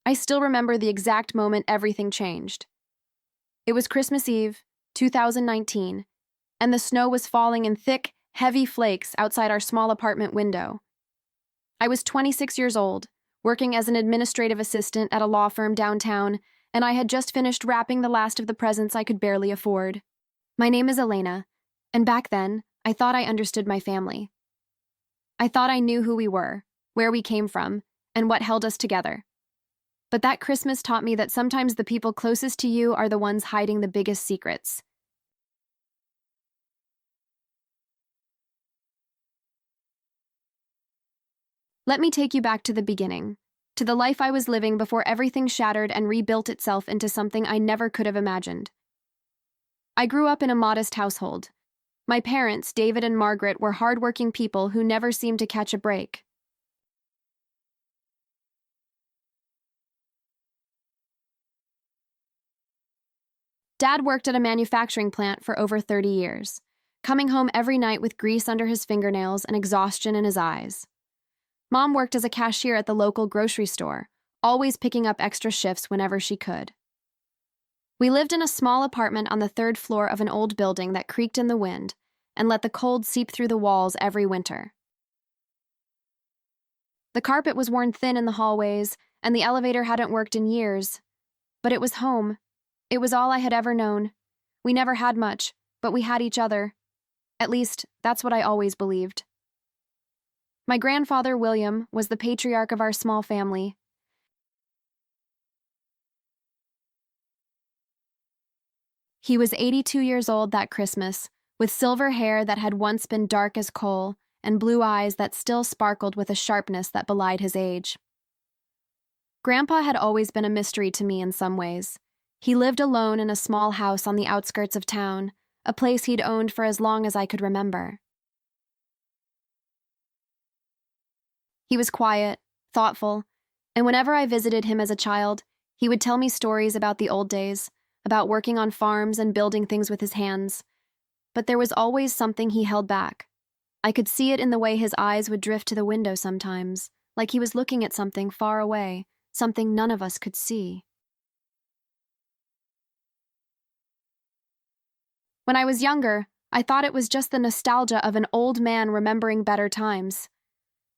I still remember the exact moment everything changed. It was Christmas Eve, 2019, and the snow was falling in thick, heavy flakes outside our small apartment window. I was 26 years old, working as an administrative assistant at a law firm downtown, and I had just finished wrapping the last of the presents I could barely afford. My name is Elena, and back then, I thought I understood my family. I thought I knew who we were, where we came from, and what held us together. But that Christmas taught me that sometimes the people closest to you are the ones hiding the biggest secrets. Let me take you back to the beginning, to the life I was living before everything shattered and rebuilt itself into something I never could have imagined. I grew up in a modest household. My parents, David and Margaret, were hardworking people who never seemed to catch a break. Dad worked at a manufacturing plant for over 30 years, coming home every night with grease under his fingernails and exhaustion in his eyes. Mom worked as a cashier at the local grocery store, always picking up extra shifts whenever she could. We lived in a small apartment on the third floor of an old building that creaked in the wind and let the cold seep through the walls every winter. The carpet was worn thin in the hallways, and the elevator hadn't worked in years. But it was home. It was all I had ever known. We never had much, but we had each other. At least, that's what I always believed. My grandfather, William, was the patriarch of our small family. He was 82 years old that Christmas, with silver hair that had once been dark as coal and blue eyes that still sparkled with a sharpness that belied his age. Grandpa had always been a mystery to me in some ways. He lived alone in a small house on the outskirts of town, a place he'd owned for as long as I could remember. He was quiet, thoughtful, and whenever I visited him as a child, he would tell me stories about the old days, about working on farms and building things with his hands. But there was always something he held back. I could see it in the way his eyes would drift to the window sometimes, like he was looking at something far away, something none of us could see. When I was younger, I thought it was just the nostalgia of an old man remembering better times.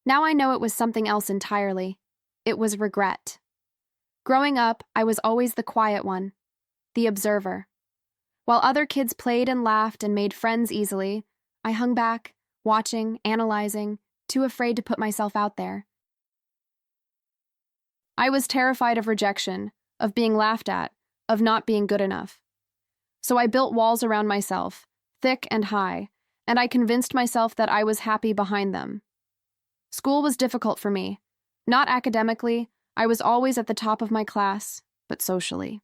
Now I know it was something else entirely. It was regret. Growing up, I was always the quiet one, the observer. While other kids played and laughed and made friends easily, I hung back, watching, analyzing, too afraid to put myself out there. I was terrified of rejection, of being laughed at, of not being good enough. So I built walls around myself, thick and high, and I convinced myself that I was happy behind them. School was difficult for me. Not academically, I was always at the top of my class, but socially.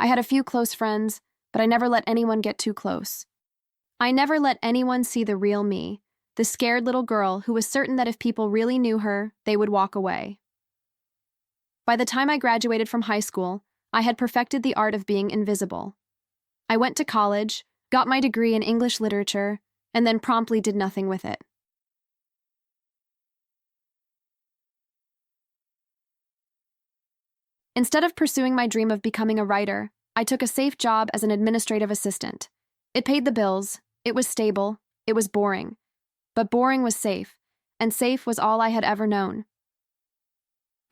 I had a few close friends, but I never let anyone get too close. I never let anyone see the real me, the scared little girl who was certain that if people really knew her, they would walk away. By the time I graduated from high school, I had perfected the art of being invisible. I went to college, got my degree in English literature, and then promptly did nothing with it. Instead of pursuing my dream of becoming a writer, I took a safe job as an administrative assistant. It paid the bills, it was stable, it was boring. But boring was safe, and safe was all I had ever known.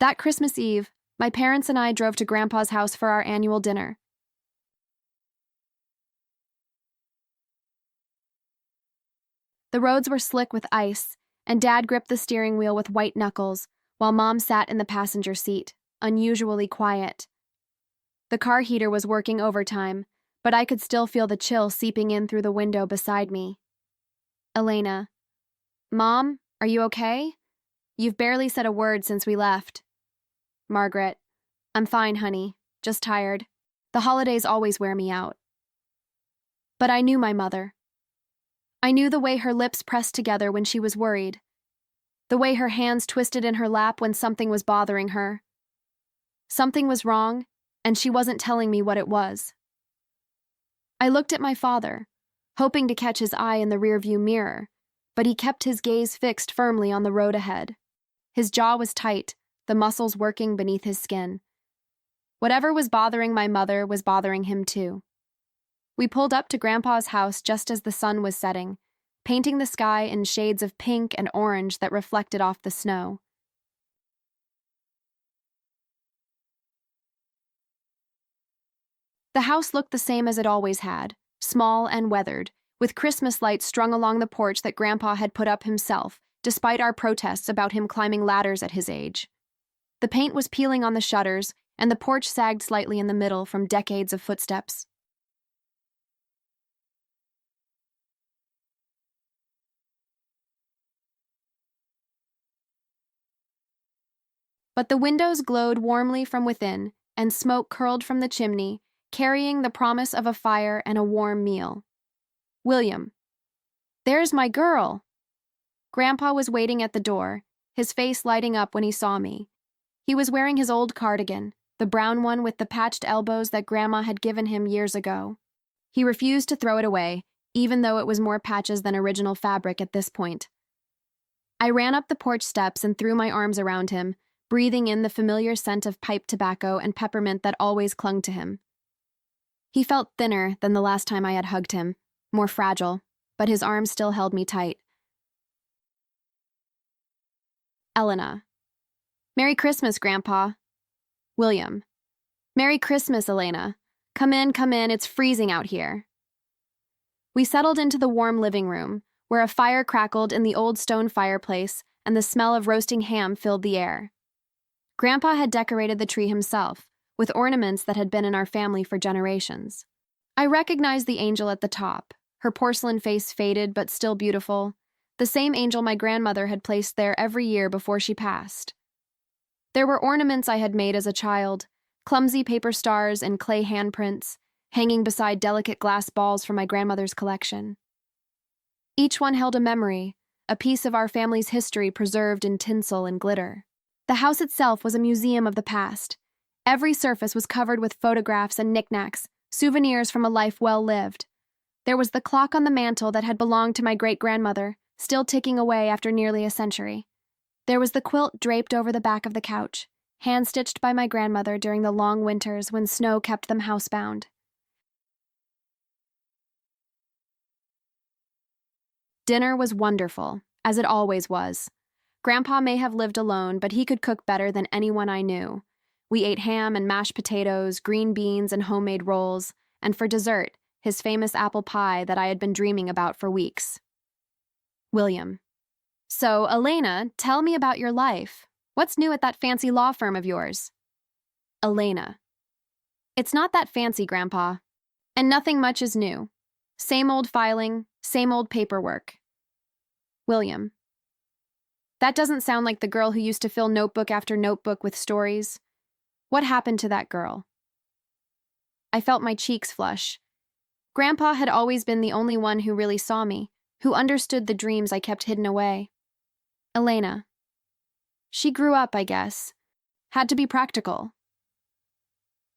That Christmas Eve, my parents and I drove to Grandpa's house for our annual dinner. The roads were slick with ice, and Dad gripped the steering wheel with white knuckles, while Mom sat in the passenger seat, unusually quiet. The car heater was working overtime, but I could still feel the chill seeping in through the window beside me. Elena. Mom, are you okay? You've barely said a word since we left. Margaret. I'm fine, honey. Just tired. The holidays always wear me out. But I knew my mother. I knew the way her lips pressed together when she was worried, the way her hands twisted in her lap when something was bothering her. Something was wrong, and she wasn't telling me what it was. I looked at my father, hoping to catch his eye in the rearview mirror, but he kept his gaze fixed firmly on the road ahead. His jaw was tight, the muscles working beneath his skin, Whatever was bothering my mother was bothering him too. We pulled up to Grandpa's house just as the sun was setting, painting the sky in shades of pink and orange that reflected off the snow. The house looked the same as it always had, small and weathered, with Christmas lights strung along the porch that Grandpa had put up himself, despite our protests about him climbing ladders at his age. The paint was peeling on the shutters, and the porch sagged slightly in the middle from decades of footsteps. But the windows glowed warmly from within, and smoke curled from the chimney, carrying the promise of a fire and a warm meal. William. There's my girl! Grandpa was waiting at the door, his face lighting up when he saw me. He was wearing his old cardigan, the brown one with the patched elbows that Grandma had given him years ago. He refused to throw it away, even though it was more patches than original fabric at this point. I ran up the porch steps and threw my arms around him, breathing in the familiar scent of pipe tobacco and peppermint that always clung to him. He felt thinner than the last time I had hugged him, more fragile, but his arms still held me tight. Elena. Merry Christmas, Grandpa. William. Merry Christmas, Elena. Come in, it's freezing out here. We settled into the warm living room, where a fire crackled in the old stone fireplace and the smell of roasting ham filled the air. Grandpa had decorated the tree himself, with ornaments that had been in our family for generations. I recognized the angel at the top, her porcelain face faded but still beautiful, the same angel my grandmother had placed there every year before she passed. There were ornaments I had made as a child, clumsy paper stars and clay handprints, hanging beside delicate glass balls from my grandmother's collection. Each one held a memory, a piece of our family's history preserved in tinsel and glitter. The house itself was a museum of the past. Every surface was covered with photographs and knickknacks, souvenirs from a life well lived. There was the clock on the mantel that had belonged to my great-grandmother, still ticking away after nearly a century. There was the quilt draped over the back of the couch, hand-stitched by my grandmother during the long winters when snow kept them housebound. Dinner was wonderful, as it always was. Grandpa may have lived alone, but he could cook better than anyone I knew. We ate ham and mashed potatoes, green beans and homemade rolls, and for dessert, his famous apple pie that I had been dreaming about for weeks. William. So, Elena, tell me about your life. What's new at that fancy law firm of yours? Elena. It's not that fancy, Grandpa. And nothing much is new. Same old filing, same old paperwork. William. That doesn't sound like the girl who used to fill notebook after notebook with stories. What happened to that girl? I felt my cheeks flush. Grandpa had always been the only one who really saw me, who understood the dreams I kept hidden away. Elena. She grew up, I guess. Had to be practical.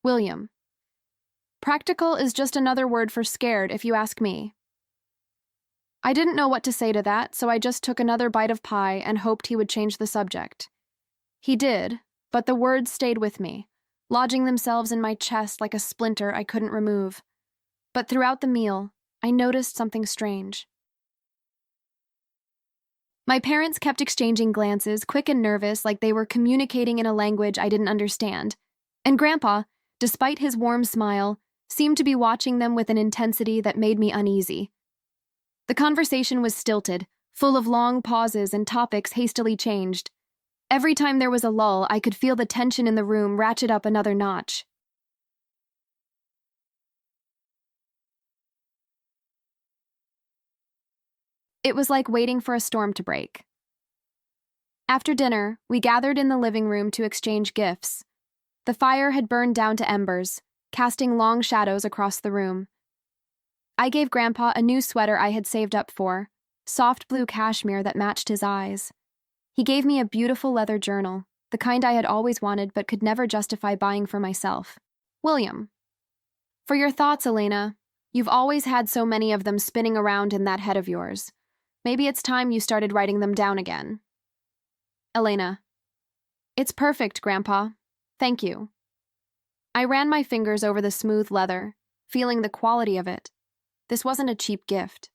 William. Practical is just another word for scared, if you ask me. I didn't know what to say to that, so I just took another bite of pie and hoped he would change the subject. He did, but the words stayed with me, lodging themselves in my chest like a splinter I couldn't remove. But throughout the meal, I noticed something strange. My parents kept exchanging glances, quick and nervous, like they were communicating in a language I didn't understand. And Grandpa, despite his warm smile, seemed to be watching them with an intensity that made me uneasy. The conversation was stilted, full of long pauses and topics hastily changed. Every time there was a lull, I could feel the tension in the room ratchet up another notch. It was like waiting for a storm to break. After dinner, we gathered in the living room to exchange gifts. The fire had burned down to embers, casting long shadows across the room. I gave Grandpa a new sweater I had saved up for, soft blue cashmere that matched his eyes. He gave me a beautiful leather journal, the kind I had always wanted but could never justify buying for myself. William. For your thoughts, Elena. You've always had so many of them spinning around in that head of yours. Maybe it's time you started writing them down again. Elena. It's perfect, Grandpa. Thank you. I ran my fingers over the smooth leather, feeling the quality of it. This wasn't a cheap gift.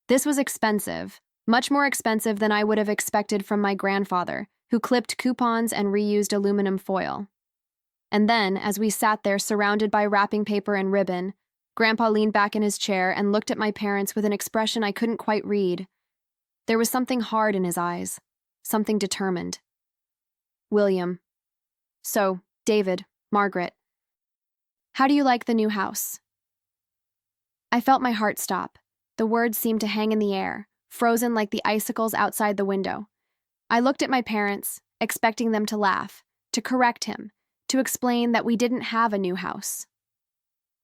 This was expensive, much more expensive than I would have expected from my grandfather, who clipped coupons and reused aluminum foil. And then, as we sat there surrounded by wrapping paper and ribbon, Grandpa leaned back in his chair and looked at my parents with an expression I couldn't quite read. There was something hard in his eyes, something determined. William. So, David, Margaret. How do you like the new house? I felt my heart stop. The words seemed to hang in the air, frozen like the icicles outside the window. I looked at my parents, expecting them to laugh, to correct him, to explain that we didn't have a new house.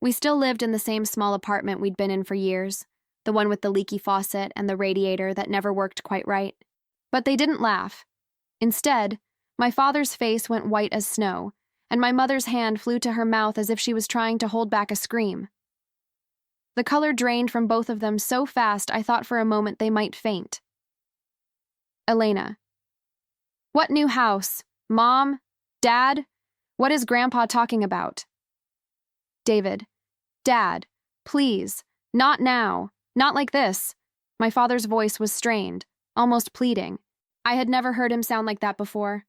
We still lived in the same small apartment we'd been in for years, the one with the leaky faucet and the radiator that never worked quite right. But they didn't laugh. Instead, my father's face went white as snow, and my mother's hand flew to her mouth as if she was trying to hold back a scream. The color drained from both of them so fast I thought for a moment they might faint. Elena. What new house? Mom? Dad? What is Grandpa talking about? David. Dad, please, not now, not like this. My father's voice was strained, almost pleading. I had never heard him sound like that before.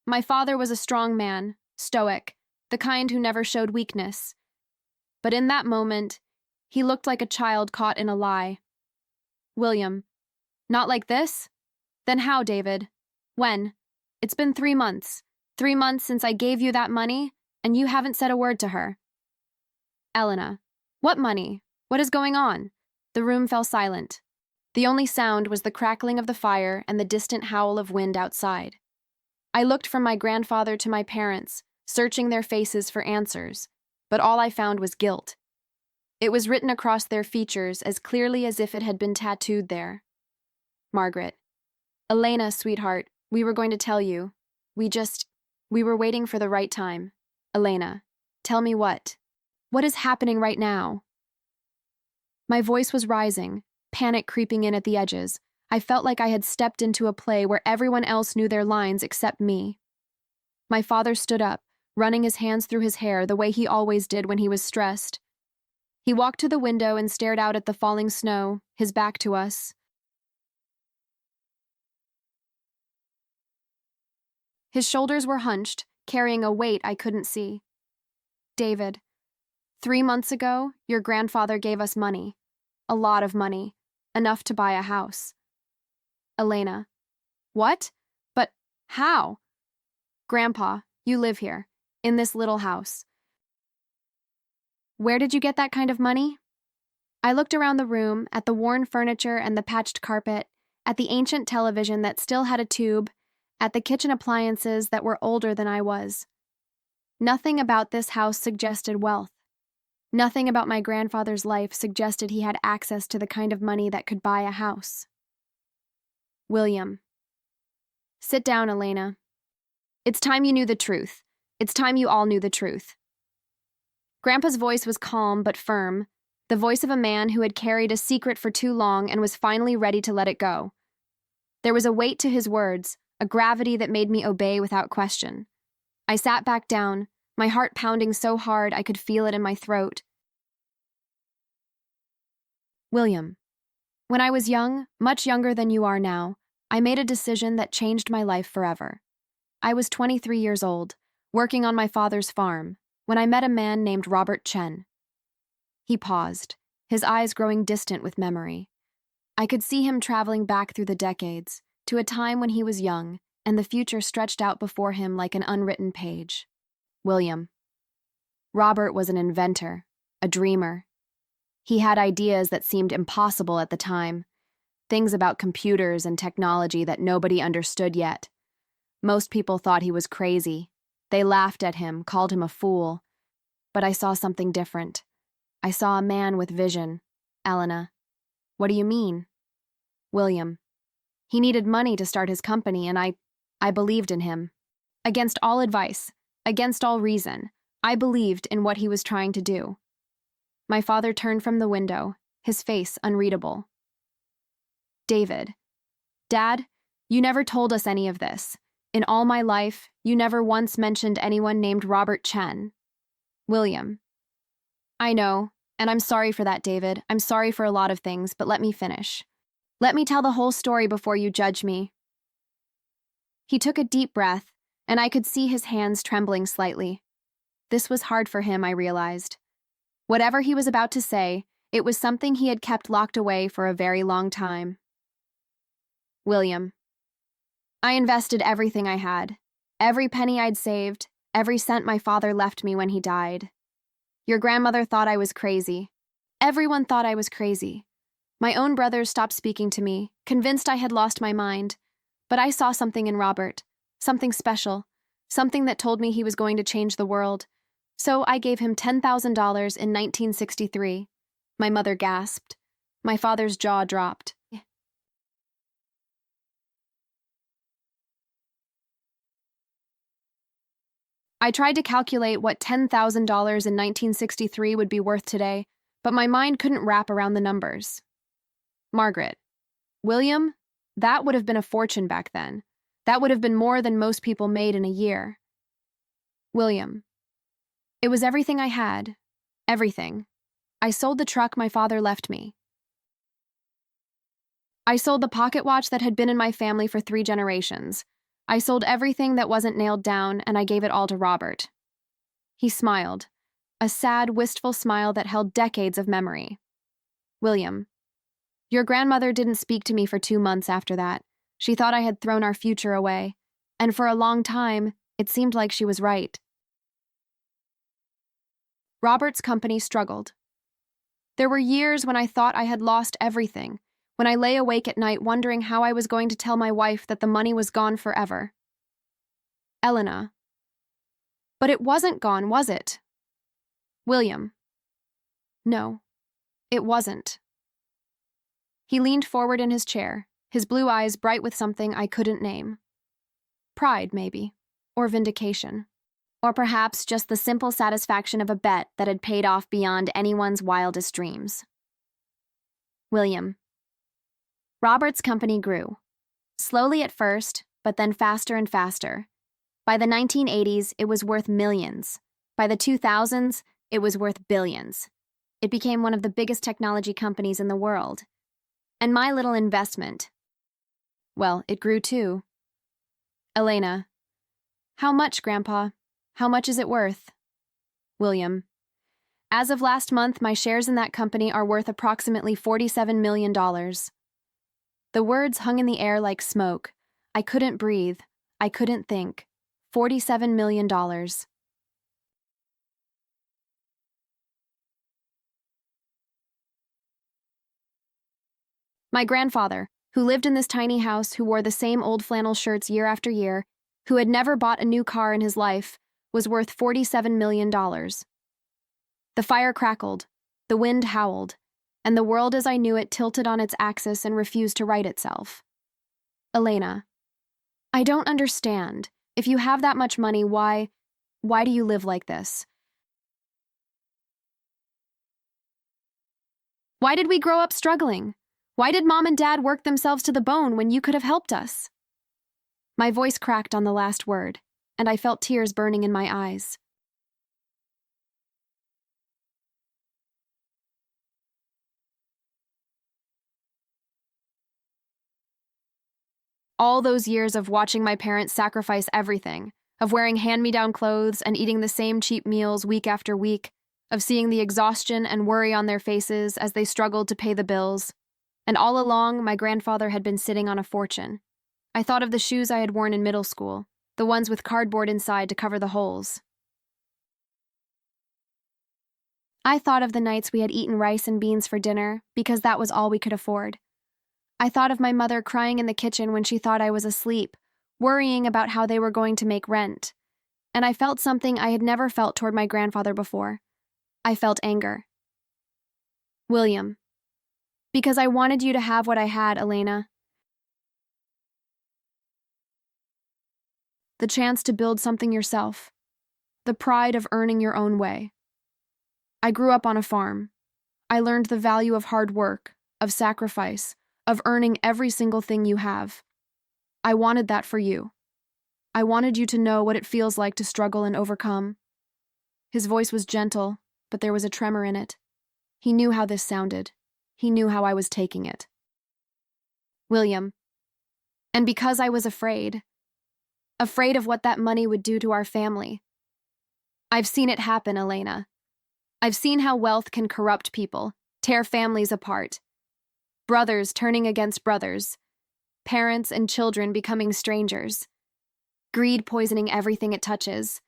My father was a strong man, stoic, the kind who never showed weakness. But in that moment, he looked like a child caught in a lie. William. Not like this? Then how, David? When? It's been 3 months. 3 months since I gave you that money, and you haven't said a word to her. Elena. What money? What is going on? The room fell silent. The only sound was the crackling of the fire and the distant howl of wind outside. I looked from my grandfather to my parents, searching their faces for answers, but all I found was guilt. It was written across their features as clearly as if it had been tattooed there. Margaret. Elena, sweetheart, we were going to tell you. We were waiting for the right time. Elena, tell me what? What is happening right now? My voice was rising, panic creeping in at the edges. I felt like I had stepped into a play where everyone else knew their lines except me. My father stood up, running his hands through his hair the way he always did when he was stressed. He walked to the window and stared out at the falling snow, his back to us. His shoulders were hunched, carrying a weight I couldn't see. David. 3 months ago, your grandfather gave us money. A lot of money. Enough to buy a house. Elena. What? But how? Grandpa, you live here, in this little house. Where did you get that kind of money? I looked around the room, at the worn furniture and the patched carpet, at the ancient television that still had a tube, at the kitchen appliances that were older than I was. Nothing about this house suggested wealth. Nothing about my grandfather's life suggested he had access to the kind of money that could buy a house. William. Sit down, Elena. It's time you knew the truth. It's time you all knew the truth. Grandpa's voice was calm but firm, the voice of a man who had carried a secret for too long and was finally ready to let it go. There was a weight to his words, a gravity that made me obey without question. I sat back down, my heart pounding so hard I could feel it in my throat. William. When I was young, much younger than you are now, I made a decision that changed my life forever. I was 23 years old, working on my father's farm, when I met a man named Robert Chen. He paused, his eyes growing distant with memory. I could see him traveling back through the decades, to a time when he was young, and the future stretched out before him like an unwritten page. William. Robert was an inventor, a dreamer. He had ideas that seemed impossible at the time, things about computers and technology that nobody understood yet. Most people thought he was crazy. They laughed at him, called him a fool. But I saw something different. I saw a man with vision. Elena. What do you mean? William. He needed money to start his company, and I believed in him. Against all advice, against all reason, I believed in what he was trying to do. My father turned from the window, his face unreadable. David. Dad, you never told us any of this. In all my life, you never once mentioned anyone named Robert Chen. William. I know, and I'm sorry for that, David. I'm sorry for a lot of things, but let me finish. Let me tell the whole story before you judge me. He took a deep breath, and I could see his hands trembling slightly. This was hard for him, I realized. Whatever he was about to say, it was something he had kept locked away for a very long time. William. I invested everything I had. Every penny I'd saved, every cent my father left me when he died. Your grandmother thought I was crazy. Everyone thought I was crazy. My own brothers stopped speaking to me, convinced I had lost my mind. But I saw something in Robert, something special, something that told me he was going to change the world. So I gave him $10,000 in 1963. My mother gasped. My father's jaw dropped. I tried to calculate what $10,000 in 1963 would be worth today, but my mind couldn't wrap around the numbers. Margaret. William, that would have been a fortune back then. That would have been more than most people made in a year. William. It was everything I had. Everything. I sold the truck my father left me. I sold the pocket watch that had been in my family for 3 generations. I sold everything that wasn't nailed down, and I gave it all to Robert. He smiled, a sad, wistful smile that held decades of memory. William. Your grandmother didn't speak to me for 2 months after that. She thought I had thrown our future away, and for a long time, it seemed like she was right. Robert's company struggled. There were years when I thought I had lost everything, when I lay awake at night wondering how I was going to tell my wife that the money was gone forever. Elena. But it wasn't gone, was it? William. No, it wasn't. He leaned forward in his chair, his blue eyes bright with something I couldn't name. Pride, maybe, or vindication. Or perhaps just the simple satisfaction of a bet that had paid off beyond anyone's wildest dreams. William. Robert's company grew. Slowly at first, but then faster and faster. By the 1980s, it was worth millions. By the 2000s, it was worth billions. It became one of the biggest technology companies in the world. And my little investment, well, it grew too. Elena. How much, Grandpa? How much is it worth? William. As of last month, my shares in that company are worth approximately $47 million. The words hung in the air like smoke. I couldn't breathe. I couldn't think. $47 million. My grandfather, who lived in this tiny house, who wore the same old flannel shirts year after year, who had never bought a new car in his life, was worth $47 million. The fire crackled, the wind howled, and the world as I knew it tilted on its axis and refused to right itself. Elena. I don't understand. If you have that much money, why do you live like this? Why did we grow up struggling? Why did Mom and Dad work themselves to the bone when you could have helped us? My voice cracked on the last word, and I felt tears burning in my eyes. All those years of watching my parents sacrifice everything, of wearing hand-me-down clothes and eating the same cheap meals week after week, of seeing the exhaustion and worry on their faces as they struggled to pay the bills. And all along, my grandfather had been sitting on a fortune. I thought of the shoes I had worn in middle school, the ones with cardboard inside to cover the holes. I thought of the nights we had eaten rice and beans for dinner because that was all we could afford. I thought of my mother crying in the kitchen when she thought I was asleep, worrying about how they were going to make rent. And I felt something I had never felt toward my grandfather before. I felt anger. William. Because I wanted you to have what I had, Elena. The chance to build something yourself. The pride of earning your own way. I grew up on a farm. I learned the value of hard work, of sacrifice, of earning every single thing you have. I wanted that for you. I wanted you to know what it feels like to struggle and overcome. His voice was gentle, but there was a tremor in it. He knew how this sounded. He knew how I was taking it. William. And because I was afraid of what that money would do to our family. I've seen it happen, Elena. I've seen how wealth can corrupt people, tear families apart. Brothers turning against brothers. Parents and children becoming strangers. Greed poisoning everything it touches.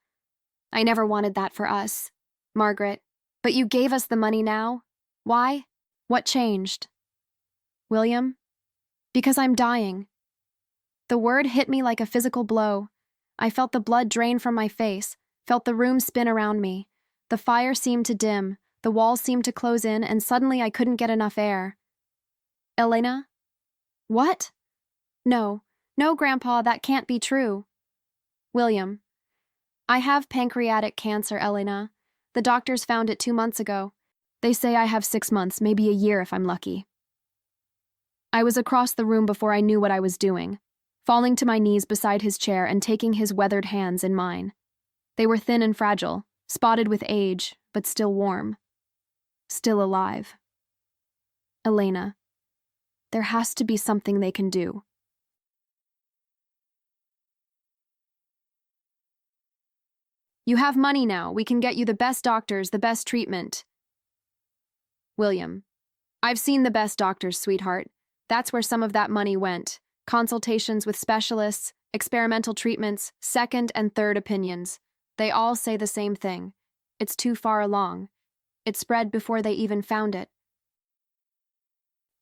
I never wanted that for us, Margaret. But you gave us the money now. Why? What changed? William? Because I'm dying. The word hit me like a physical blow. I felt the blood drain from my face, felt the room spin around me. The fire seemed to dim, the walls seemed to close in, and suddenly I couldn't get enough air. Elena? What? No, Grandpa, that can't be true. William. I have pancreatic cancer, Elena. The doctors found it 2 months ago. They say I have 6 months, maybe a year if I'm lucky. I was across the room before I knew what I was doing, falling to my knees beside his chair and taking his weathered hands in mine. They were thin and fragile, spotted with age, but still warm. Still alive. Elena. There has to be something they can do. You have money now. We can get you the best doctors, the best treatment. William. I've seen the best doctors, sweetheart. That's where some of that money went. Consultations with specialists, experimental treatments, second and third opinions. They all say the same thing. It's too far along. It spread before they even found it.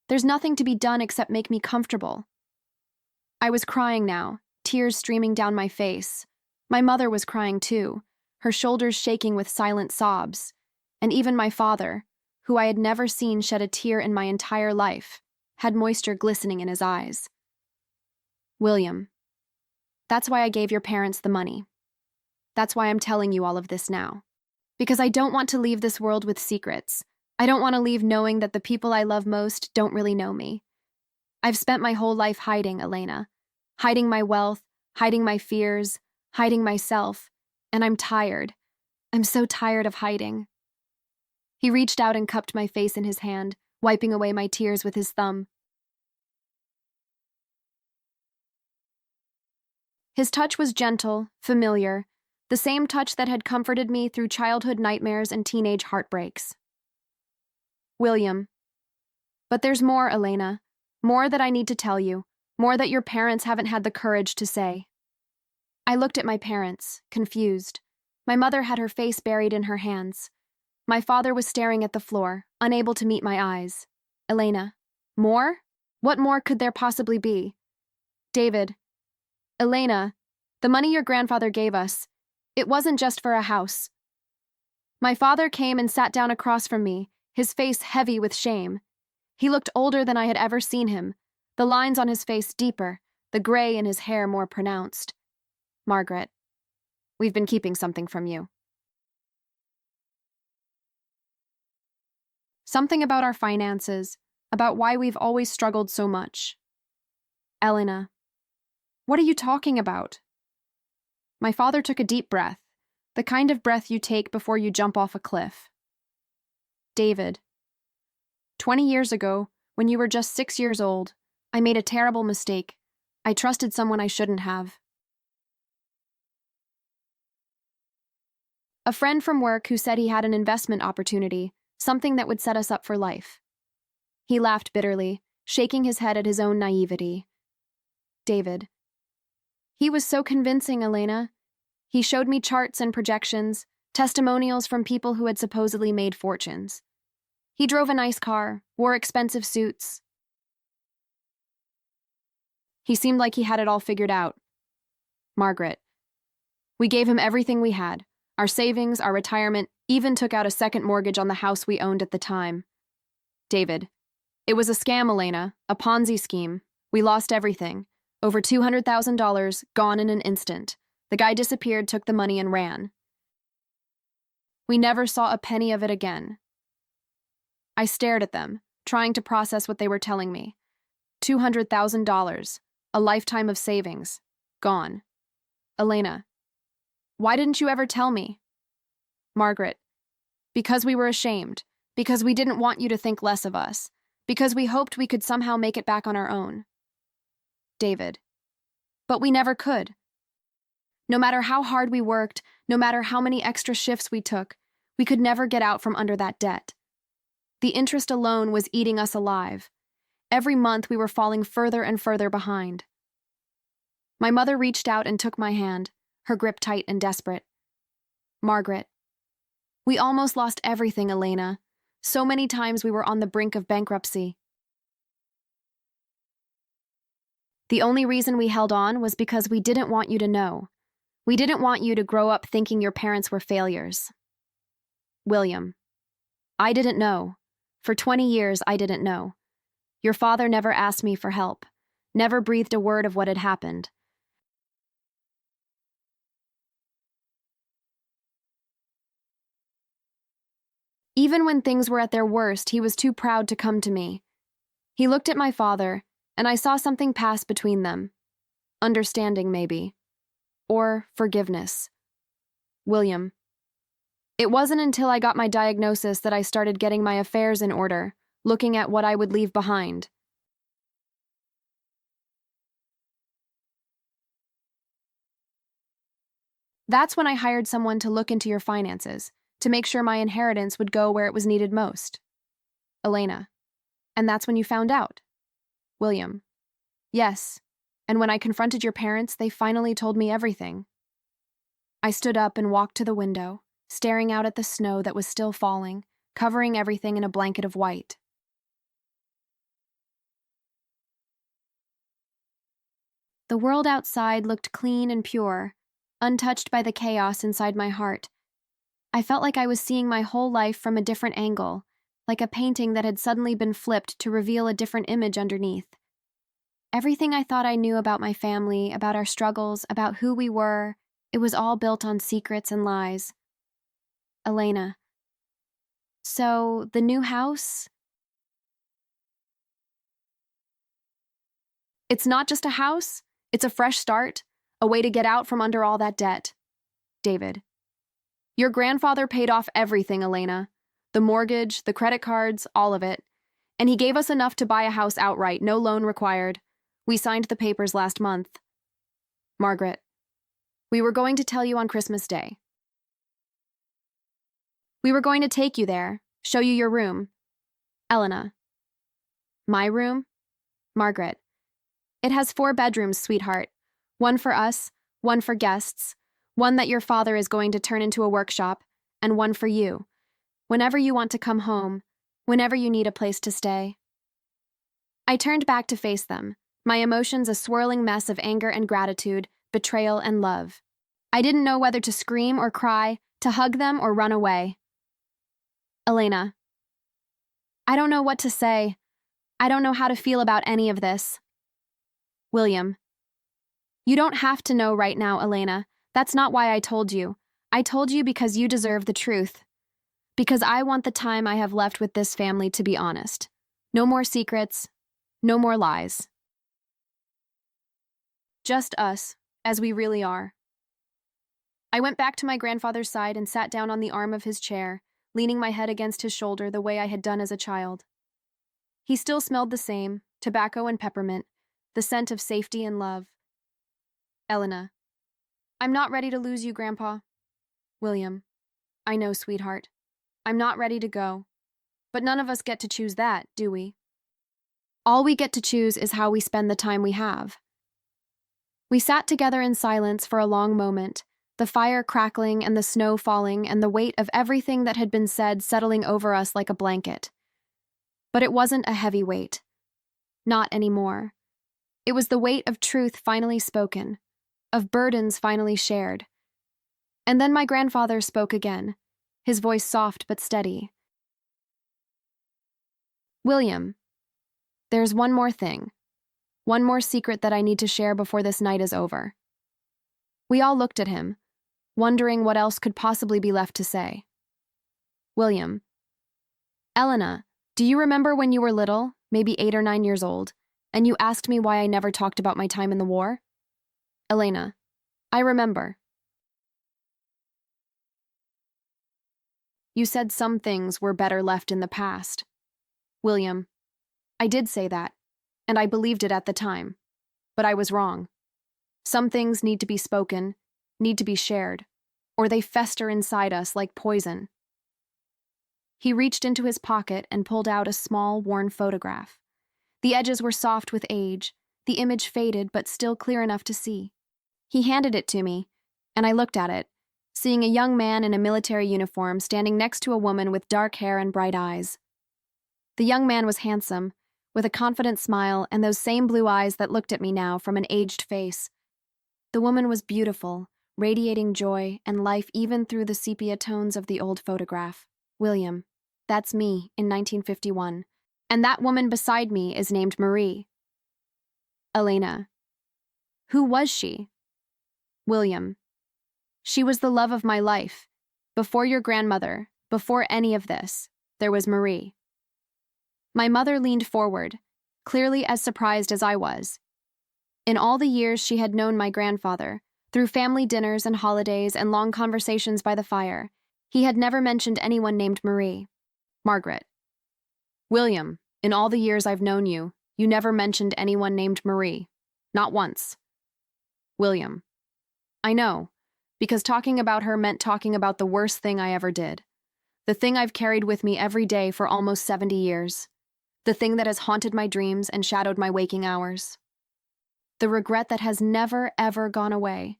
There's nothing to be done except make me comfortable. I was crying now, tears streaming down my face. My mother was crying too, her shoulders shaking with silent sobs. And even my father, who I had never seen shed a tear in my entire life, had moisture glistening in his eyes. William. That's why I gave your parents the money. That's why I'm telling you all of this now. Because I don't want to leave this world with secrets. I don't want to leave knowing that the people I love most don't really know me. I've spent my whole life hiding, Elena. Hiding my wealth, hiding my fears, hiding myself. And I'm tired. I'm so tired of hiding. He reached out and cupped my face in his hand, wiping away my tears with his thumb. His touch was gentle, familiar, the same touch that had comforted me through childhood nightmares and teenage heartbreaks. William. But there's more, Elena. More that I need to tell you. More that your parents haven't had the courage to say. I looked at my parents, confused. My mother had her face buried in her hands. My father was staring at the floor, unable to meet my eyes. Elena. More? What more could there possibly be? David. Elena, the money your grandfather gave us, it wasn't just for a house. My father came and sat down across from me, his face heavy with shame. He looked older than I had ever seen him, the lines on his face deeper, the gray in his hair more pronounced. Margaret, we've been keeping something from you. Something about our finances, about why we've always struggled so much. Elena, what are you talking about? My father took a deep breath, the kind of breath you take before you jump off a cliff. David, 20 years ago, when you were just 6 years old, I made a terrible mistake. I trusted someone I shouldn't have. A friend from work who said he had an investment opportunity, something that would set us up for life. He laughed bitterly, shaking his head at his own naivety. David. He was so convincing, Elena. He showed me charts and projections, testimonials from people who had supposedly made fortunes. He drove a nice car, wore expensive suits. He seemed like he had it all figured out. Margaret. We gave him everything we had, our savings, our retirement, even took out a second mortgage on the house we owned at the time. David. It was a scam, Elena, a Ponzi scheme. We lost everything. Over $200,000, gone in an instant. The guy disappeared, took the money, and ran. We never saw a penny of it again. I stared at them, trying to process what they were telling me. $200,000, a lifetime of savings, gone. Elena, why didn't you ever tell me? Margaret, because we were ashamed, because we didn't want you to think less of us, because we hoped we could somehow make it back on our own. David, but we never could. No matter how hard we worked, no matter how many extra shifts we took, we could never get out from under that debt. The interest alone was eating us alive. Every month we were falling further and further behind. My mother reached out and took my hand, her grip tight and desperate. Margaret, we almost lost everything, Elena. So many times we were on the brink of bankruptcy. The only reason we held on was because we didn't want you to know. We didn't want you to grow up thinking your parents were failures. William, I didn't know. For 20 years, I didn't know. Your father never asked me for help, never breathed a word of what had happened. Even when things were at their worst, he was too proud to come to me. He looked at my father, and I saw something pass between them. Understanding, maybe. Or forgiveness. William, it wasn't until I got my diagnosis that I started getting my affairs in order, looking at what I would leave behind. That's when I hired someone to look into your finances, to make sure my inheritance would go where it was needed most. Elena, and that's when you found out. William, yes, and when I confronted your parents, they finally told me everything. I stood up and walked to the window, staring out at the snow that was still falling, covering everything in a blanket of white. The world outside looked clean and pure, untouched by the chaos inside my heart. I felt like I was seeing my whole life from a different angle, like a painting that had suddenly been flipped to reveal a different image underneath. Everything I thought I knew about my family, about our struggles, about who we were, it was all built on secrets and lies. Elena. So, the new house? It's not just a house, it's a fresh start, a way to get out from under all that debt. David. Your grandfather paid off everything, Elena. The mortgage, the credit cards, all of it. And he gave us enough to buy a house outright, no loan required. We signed the papers last month. Margaret. We were going to tell you on Christmas Day. We were going to take you there, show you your room. Elena. My room? Margaret. It has 4 bedrooms, sweetheart. One for us, one for guests, one that your father is going to turn into a workshop, and one for you. Whenever you want to come home, whenever you need a place to stay. I turned back to face them, my emotions a swirling mess of anger and gratitude, betrayal and love. I didn't know whether to scream or cry, to hug them or run away. Elena. I don't know what to say. I don't know how to feel about any of this. William. You don't have to know right now, Elena. That's not why I told you. I told you because you deserve the truth. Because I want the time I have left with this family to be honest. No more secrets, no more lies. Just us, as we really are. I went back to my grandfather's side and sat down on the arm of his chair, leaning my head against his shoulder the way I had done as a child. He still smelled the same, tobacco and peppermint, the scent of safety and love. Elena. I'm not ready to lose you, Grandpa. William. I know, sweetheart. I'm not ready to go. But none of us get to choose that, do we? All we get to choose is how we spend the time we have. We sat together in silence for a long moment, the fire crackling and the snow falling and the weight of everything that had been said settling over us like a blanket. But it wasn't a heavy weight. Not anymore. It was the weight of truth finally spoken, of burdens finally shared. And then my grandfather spoke again, his voice soft but steady. William, there's one more thing. One more secret that I need to share before this night is over. We all looked at him, wondering what else could possibly be left to say. William. Elena, do you remember when you were little, maybe 8 or 9 years old, and you asked me why I never talked about my time in the war? Elena. I remember. You said some things were better left in the past. William, I did say that, and I believed it at the time. But I was wrong. Some things need to be spoken, need to be shared, or they fester inside us like poison. He reached into his pocket and pulled out a small, worn photograph. The edges were soft with age, the image faded but still clear enough to see. He handed it to me, and I looked at it, seeing a young man in a military uniform standing next to a woman with dark hair and bright eyes. The young man was handsome, with a confident smile and those same blue eyes that looked at me now from an aged face. The woman was beautiful, radiating joy and life even through the sepia tones of the old photograph. William, that's me in 1951, and that woman beside me is named Marie. Elena. Who was she? William. She was the love of my life. Before your grandmother, before any of this, there was Marie. My mother leaned forward, clearly as surprised as I was. In all the years she had known my grandfather, through family dinners and holidays and long conversations by the fire, he had never mentioned anyone named Marie. Margaret. William, in all the years I've known you, you never mentioned anyone named Marie. Not once. William. I know, because talking about her meant talking about the worst thing I ever did. The thing I've carried with me every day for almost 70 years. The thing that has haunted my dreams and shadowed my waking hours. The regret that has never, ever gone away.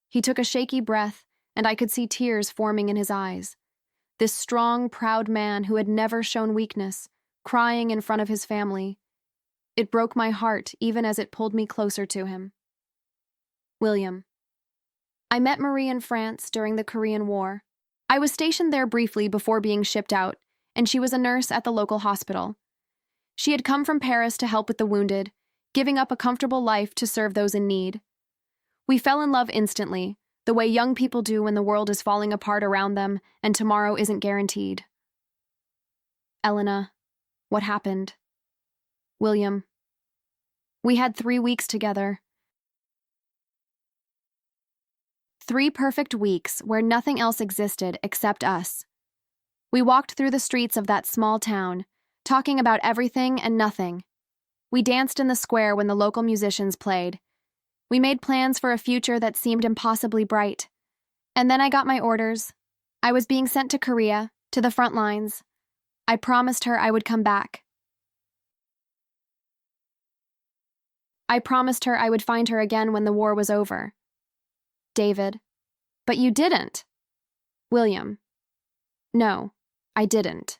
He took a shaky breath, and I could see tears forming in his eyes. This strong, proud man who had never shown weakness, crying in front of his family. It broke my heart even as it pulled me closer to him. William. I met Marie in France during the Korean War. I was stationed there briefly before being shipped out, and she was a nurse at the local hospital. She had come from Paris to help with the wounded, giving up a comfortable life to serve those in need. We fell in love instantly, the way young people do when the world is falling apart around them and tomorrow isn't guaranteed. Elena, what happened? William. We had 3 weeks together. 3 perfect weeks where nothing else existed except us. We walked through the streets of that small town, talking about everything and nothing. We danced in the square when the local musicians played. We made plans for a future that seemed impossibly bright. And then I got my orders. I was being sent to Korea, to the front lines. I promised her I would come back. I promised her I would find her again when the war was over. David. But you didn't. William. No, I didn't.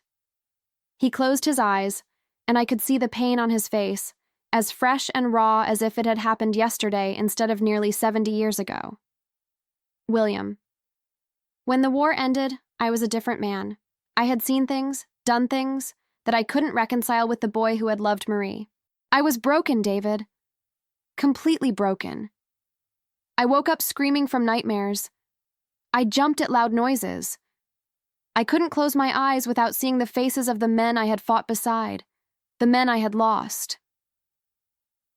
He closed his eyes, and I could see the pain on his face, as fresh and raw as if it had happened yesterday instead of nearly 70 years ago. William. When the war ended, I was a different man. I had seen things, done things, that I couldn't reconcile with the boy who had loved Marie. I was broken, David. Completely broken. I woke up screaming from nightmares. I jumped at loud noises. I couldn't close my eyes without seeing the faces of the men I had fought beside, the men I had lost.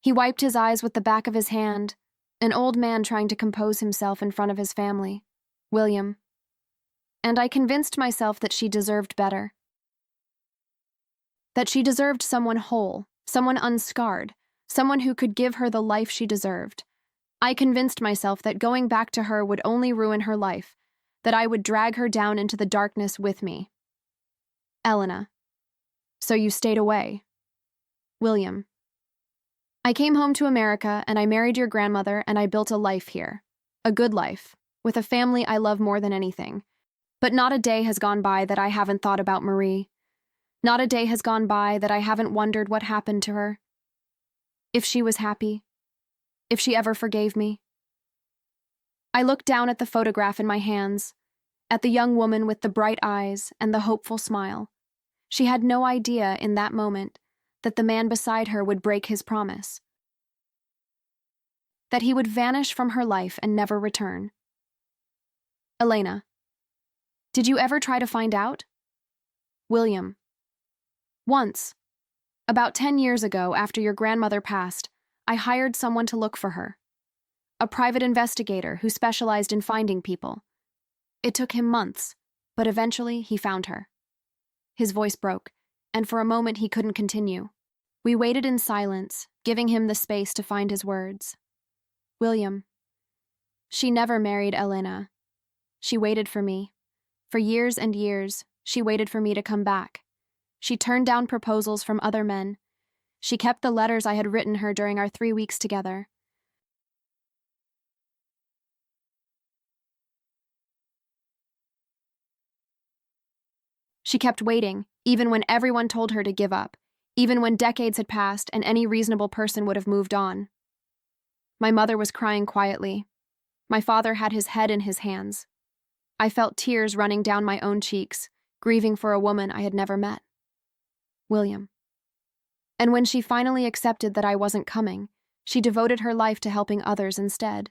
He wiped his eyes with the back of his hand, an old man trying to compose himself in front of his family, William. And I convinced myself that she deserved better. That she deserved someone whole, someone unscarred, someone who could give her the life she deserved. I convinced myself that going back to her would only ruin her life, that I would drag her down into the darkness with me. Elena. So you stayed away. William. I came home to America and I married your grandmother and I built a life here. A good life, with a family I love more than anything. But not a day has gone by that I haven't thought about Marie. Not a day has gone by that I haven't wondered what happened to her. If she was happy. If she ever forgave me. I looked down at the photograph in my hands, at the young woman with the bright eyes and the hopeful smile. She had no idea in that moment that the man beside her would break his promise. That he would vanish from her life and never return. Elena. Did you ever try to find out? William. Once. About 10 years ago, after your grandmother passed, I hired someone to look for her. a private investigator who specialized in finding people. It took him months, but eventually he found her. His voice broke, and for a moment he couldn't continue. We waited in silence, giving him the space to find his words. William. She never married Elena. She waited for me. For years and years, she waited for me to come back. She turned down proposals from other men. She kept the letters I had written her during our 3 weeks together. She kept waiting, even when everyone told her to give up, even when decades had passed and any reasonable person would have moved on. My mother was crying quietly. My father had his head in his hands. I felt tears running down my own cheeks, grieving for a woman I had never met. William. And when she finally accepted that I wasn't coming, she devoted her life to helping others instead.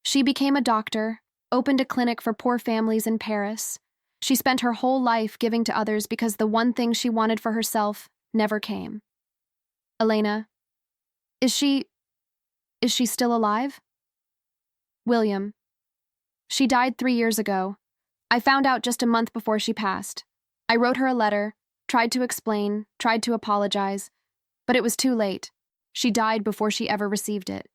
She became a doctor, opened a clinic for poor families in Paris. She spent her whole life giving to others because the one thing she wanted for herself never came. Elena, is she still alive? William. She died 3 years ago. I found out just a month before she passed. I wrote her a letter, tried to explain, tried to apologize, but it was too late. She died before she ever received it.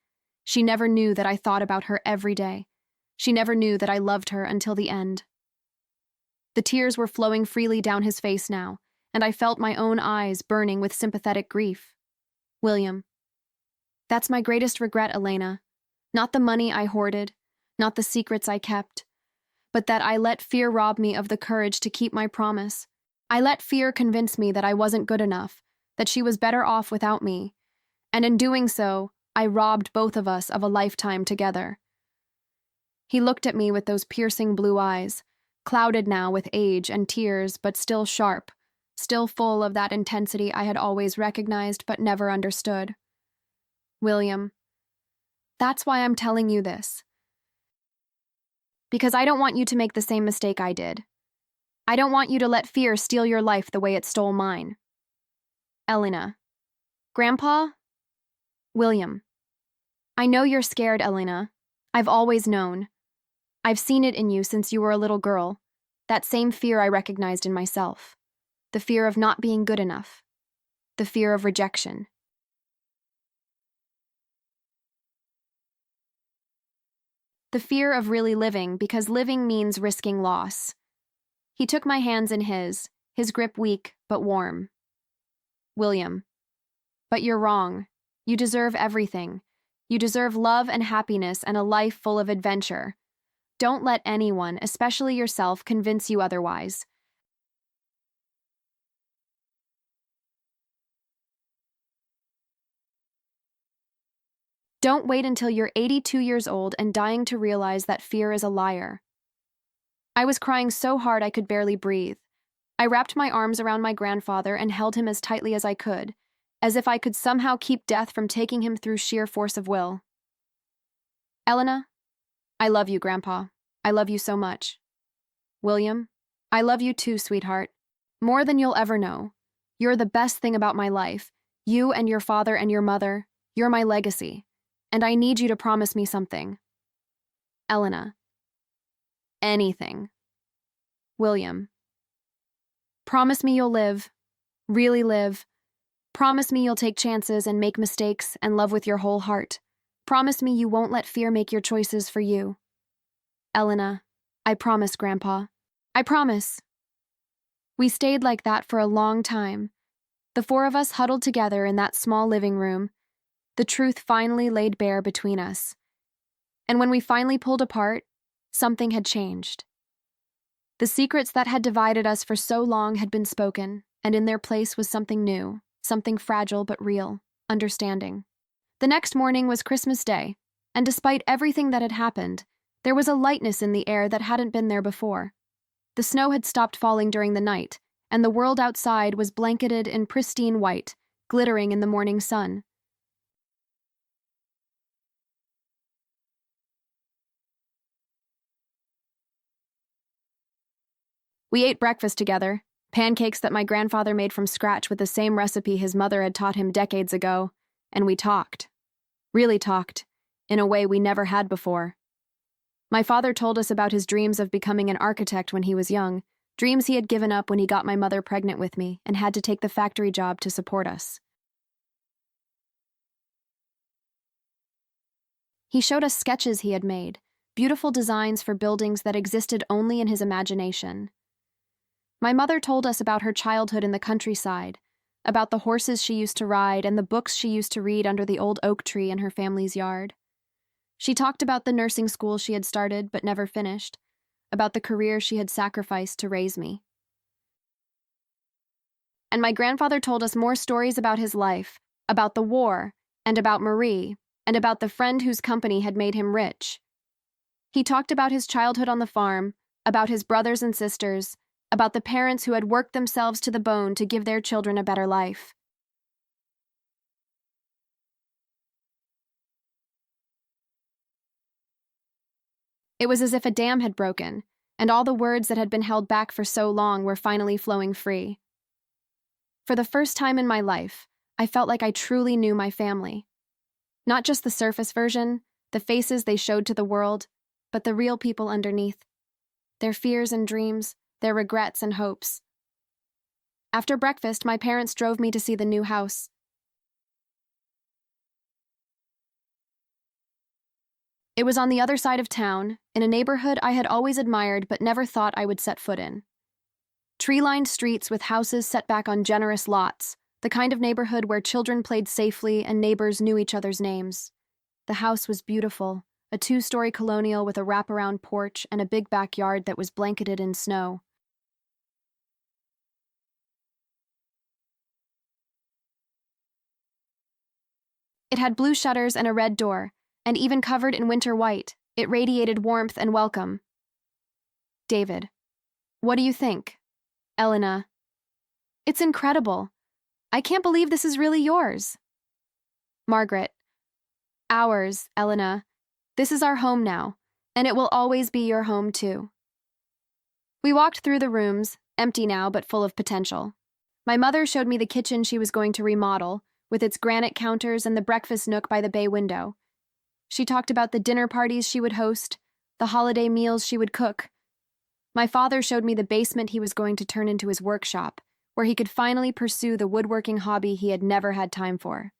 She never knew that I thought about her every day. She never knew that I loved her until the end. The tears were flowing freely down his face now, and I felt my own eyes burning with sympathetic grief. William. That's my greatest regret, Elena. Not the money I hoarded, not the secrets I kept, but that I let fear rob me of the courage to keep my promise. I let fear convince me that I wasn't good enough, that she was better off without me, and in doing so, I robbed both of us of a lifetime together. He looked at me with those piercing blue eyes, clouded now with age and tears, but still sharp, still full of that intensity I had always recognized but never understood. William, that's why I'm telling you this. Because I don't want you to make the same mistake I did. I don't want you to let fear steal your life the way it stole mine. Elena. Grandpa? William. I know you're scared, Elena. I've always known. I've seen it in you since you were a little girl, that same fear I recognized in myself. The fear of not being good enough. The fear of rejection. The fear of really living, because living means risking loss. He took my hands in his grip weak but warm. William. But you're wrong. You deserve everything. You deserve love and happiness and a life full of adventure. Don't let anyone, especially yourself, convince you otherwise. Don't wait until you're 82 years old and dying to realize that fear is a liar. I was crying so hard I could barely breathe. I wrapped my arms around my grandfather and held him as tightly as I could, as if I could somehow keep death from taking him through sheer force of will. Elena, I love you, Grandpa. I love you so much. William, I love you too, sweetheart. More than you'll ever know. You're the best thing about my life. You and your father and your mother, you're my legacy. And I need you to promise me something. Elena. Anything. William. Promise me you'll live. Really live. Promise me you'll take chances and make mistakes and love with your whole heart. Promise me you won't let fear make your choices for you. Elena. I promise, Grandpa. I promise. We stayed like that for a long time. The four of us huddled together in that small living room. The truth finally laid bare between us. And when we finally pulled apart, something had changed. The secrets that had divided us for so long had been spoken, and in their place was something new, something fragile but real, understanding. The next morning was Christmas Day, and despite everything that had happened, there was a lightness in the air that hadn't been there before. The snow had stopped falling during the night, and the world outside was blanketed in pristine white, glittering in the morning sun. We ate breakfast together, pancakes that my grandfather made from scratch with the same recipe his mother had taught him decades ago, and we talked. really talked, in a way we never had before. My father told us about his dreams of becoming an architect when he was young, dreams he had given up when he got my mother pregnant with me and had to take the factory job to support us. He showed us sketches he had made, beautiful designs for buildings that existed only in his imagination. My mother told us about her childhood in the countryside, about the horses she used to ride and the books she used to read under the old oak tree in her family's yard. She talked about the nursing school she had started but never finished, about the career she had sacrificed to raise me. And my grandfather told us more stories about his life, about the war, and about Marie, and about the friend whose company had made him rich. He talked about his childhood on the farm, about his brothers and sisters, about the parents who had worked themselves to the bone to give their children a better life. It was as if a dam had broken, and all the words that had been held back for so long were finally flowing free. For the first time in my life, I felt like I truly knew my family. Not just the surface version, the faces they showed to the world, but the real people underneath. Their fears and dreams, their regrets and hopes. After breakfast, my parents drove me to see the new house. It was on the other side of town, in a neighborhood I had always admired but never thought I would set foot in. Tree-lined streets with houses set back on generous lots, the kind of neighborhood where children played safely and neighbors knew each other's names. The house was beautiful, a 2-story colonial with a wraparound porch and a big backyard that was blanketed in snow. It had blue shutters and a red door, and even covered in winter white, it radiated warmth and welcome. David, what do you think? Elena, it's incredible. I can't believe this is really yours. Margaret, ours, Elena. This is our home now, and it will always be your home too. We walked through the rooms, empty now but full of potential. My mother showed me the kitchen she was going to remodel, with its granite counters and the breakfast nook by the bay window. She talked about the dinner parties she would host, the holiday meals she would cook. My father showed me the basement he was going to turn into his workshop, where he could finally pursue the woodworking hobby he had never had time for.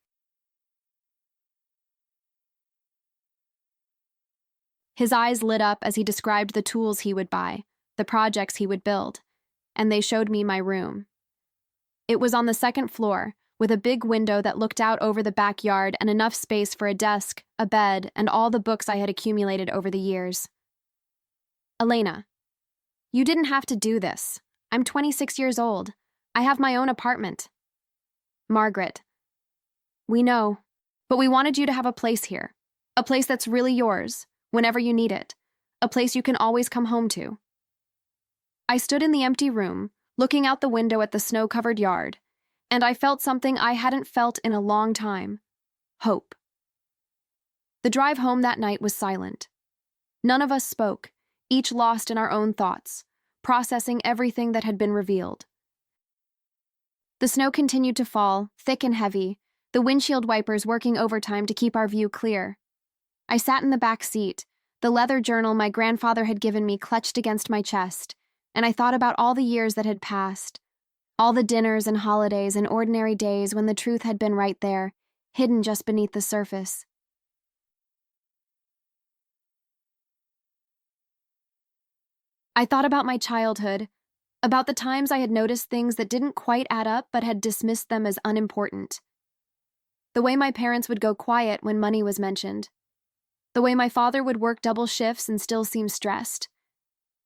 His eyes lit up as he described the tools he would buy, the projects he would build, and they showed me my room. It was on the second floor, with a big window that looked out over the backyard and enough space for a desk, a bed, and all the books I had accumulated over the years. Elena, you didn't have to do this. I'm 26 years old. I have my own apartment. Margaret, we know, but we wanted you to have a place here, a place that's really yours, whenever you need it, a place you can always come home to. I stood in the empty room, looking out the window at the snow-covered yard, and I felt something I hadn't felt in a long time: hope. The drive home that night was silent. None of us spoke, each lost in our own thoughts, processing everything that had been revealed. The snow continued to fall, thick and heavy, the windshield wipers working overtime to keep our view clear. I sat in the back seat, the leather journal my grandfather had given me clutched against my chest, and I thought about all the years that had passed, all the dinners and holidays and ordinary days when the truth had been right there, hidden just beneath the surface. I thought about my childhood, about the times I had noticed things that didn't quite add up but had dismissed them as unimportant. The way my parents would go quiet when money was mentioned. The way my father would work double shifts and still seem stressed.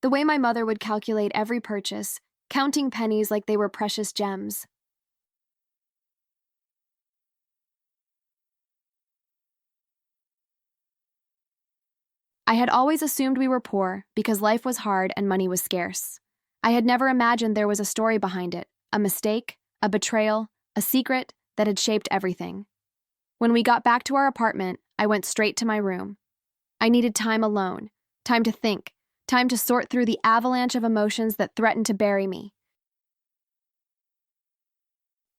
The way my mother would calculate every purchase, counting pennies like they were precious gems. I had always assumed we were poor because life was hard and money was scarce. I had never imagined there was a story behind it, a mistake, a betrayal, a secret that had shaped everything. When we got back to our apartment, I went straight to my room. I needed time alone, time to think, time to sort through the avalanche of emotions that threatened to bury me.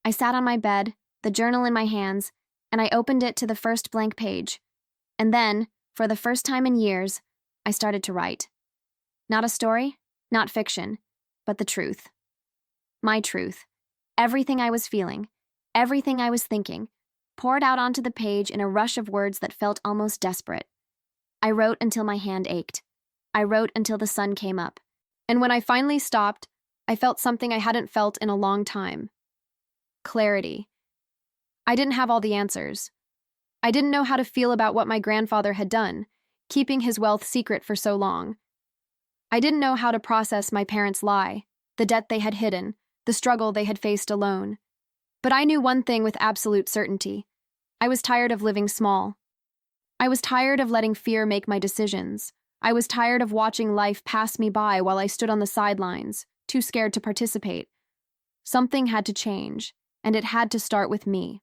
I sat on my bed, the journal in my hands, and I opened it to the first blank page. And then, for the first time in years, I started to write. Not a story, not fiction, but the truth. My truth. Everything I was feeling, everything I was thinking, poured out onto the page in a rush of words that felt almost desperate. I wrote until my hand ached. I wrote until the sun came up. And when I finally stopped, I felt something I hadn't felt in a long time. Clarity. I didn't have all the answers. I didn't know how to feel about what my grandfather had done, keeping his wealth secret for so long. I didn't know how to process my parents' lie, the debt they had hidden, the struggle they had faced alone. But I knew one thing with absolute certainty. I was tired of living small. I was tired of letting fear make my decisions. I was tired of watching life pass me by while I stood on the sidelines, too scared to participate. Something had to change, and it had to start with me.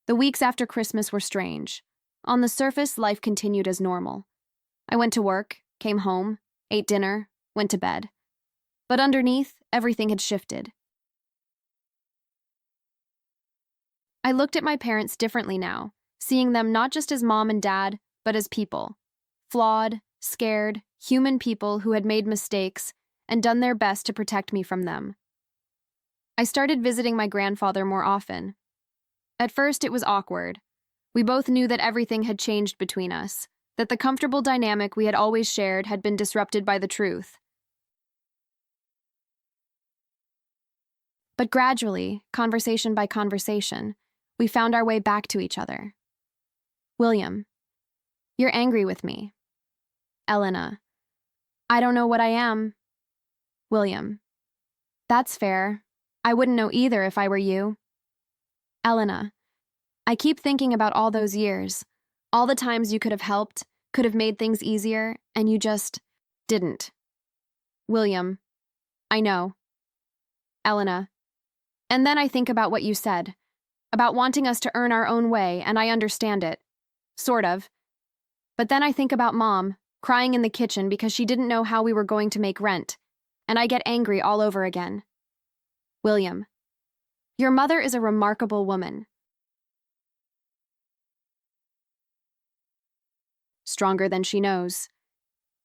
The weeks after Christmas were strange. On the surface, life continued as normal. I went to work, came home, ate dinner, went to bed. But underneath, everything had shifted. I looked at my parents differently now, seeing them not just as mom and dad, but as people. Flawed, scared, human people who had made mistakes and done their best to protect me from them. I started visiting my grandfather more often. At first, it was awkward. We both knew that everything had changed between us, that the comfortable dynamic we had always shared had been disrupted by the truth. But gradually, conversation by conversation, we found our way back to each other. William, you're angry with me. Elena, I don't know what I am. William, that's fair. I wouldn't know either if I were you. Elena, I keep thinking about all those years, all the times you could have helped, could have made things easier, and you just didn't. William, I know. Elena, and then I think about what you said, about wanting us to earn our own way, and I understand it. Sort of. But then I think about Mom, crying in the kitchen because she didn't know how we were going to make rent, and I get angry all over again. William, your mother is a remarkable woman. Stronger than she knows.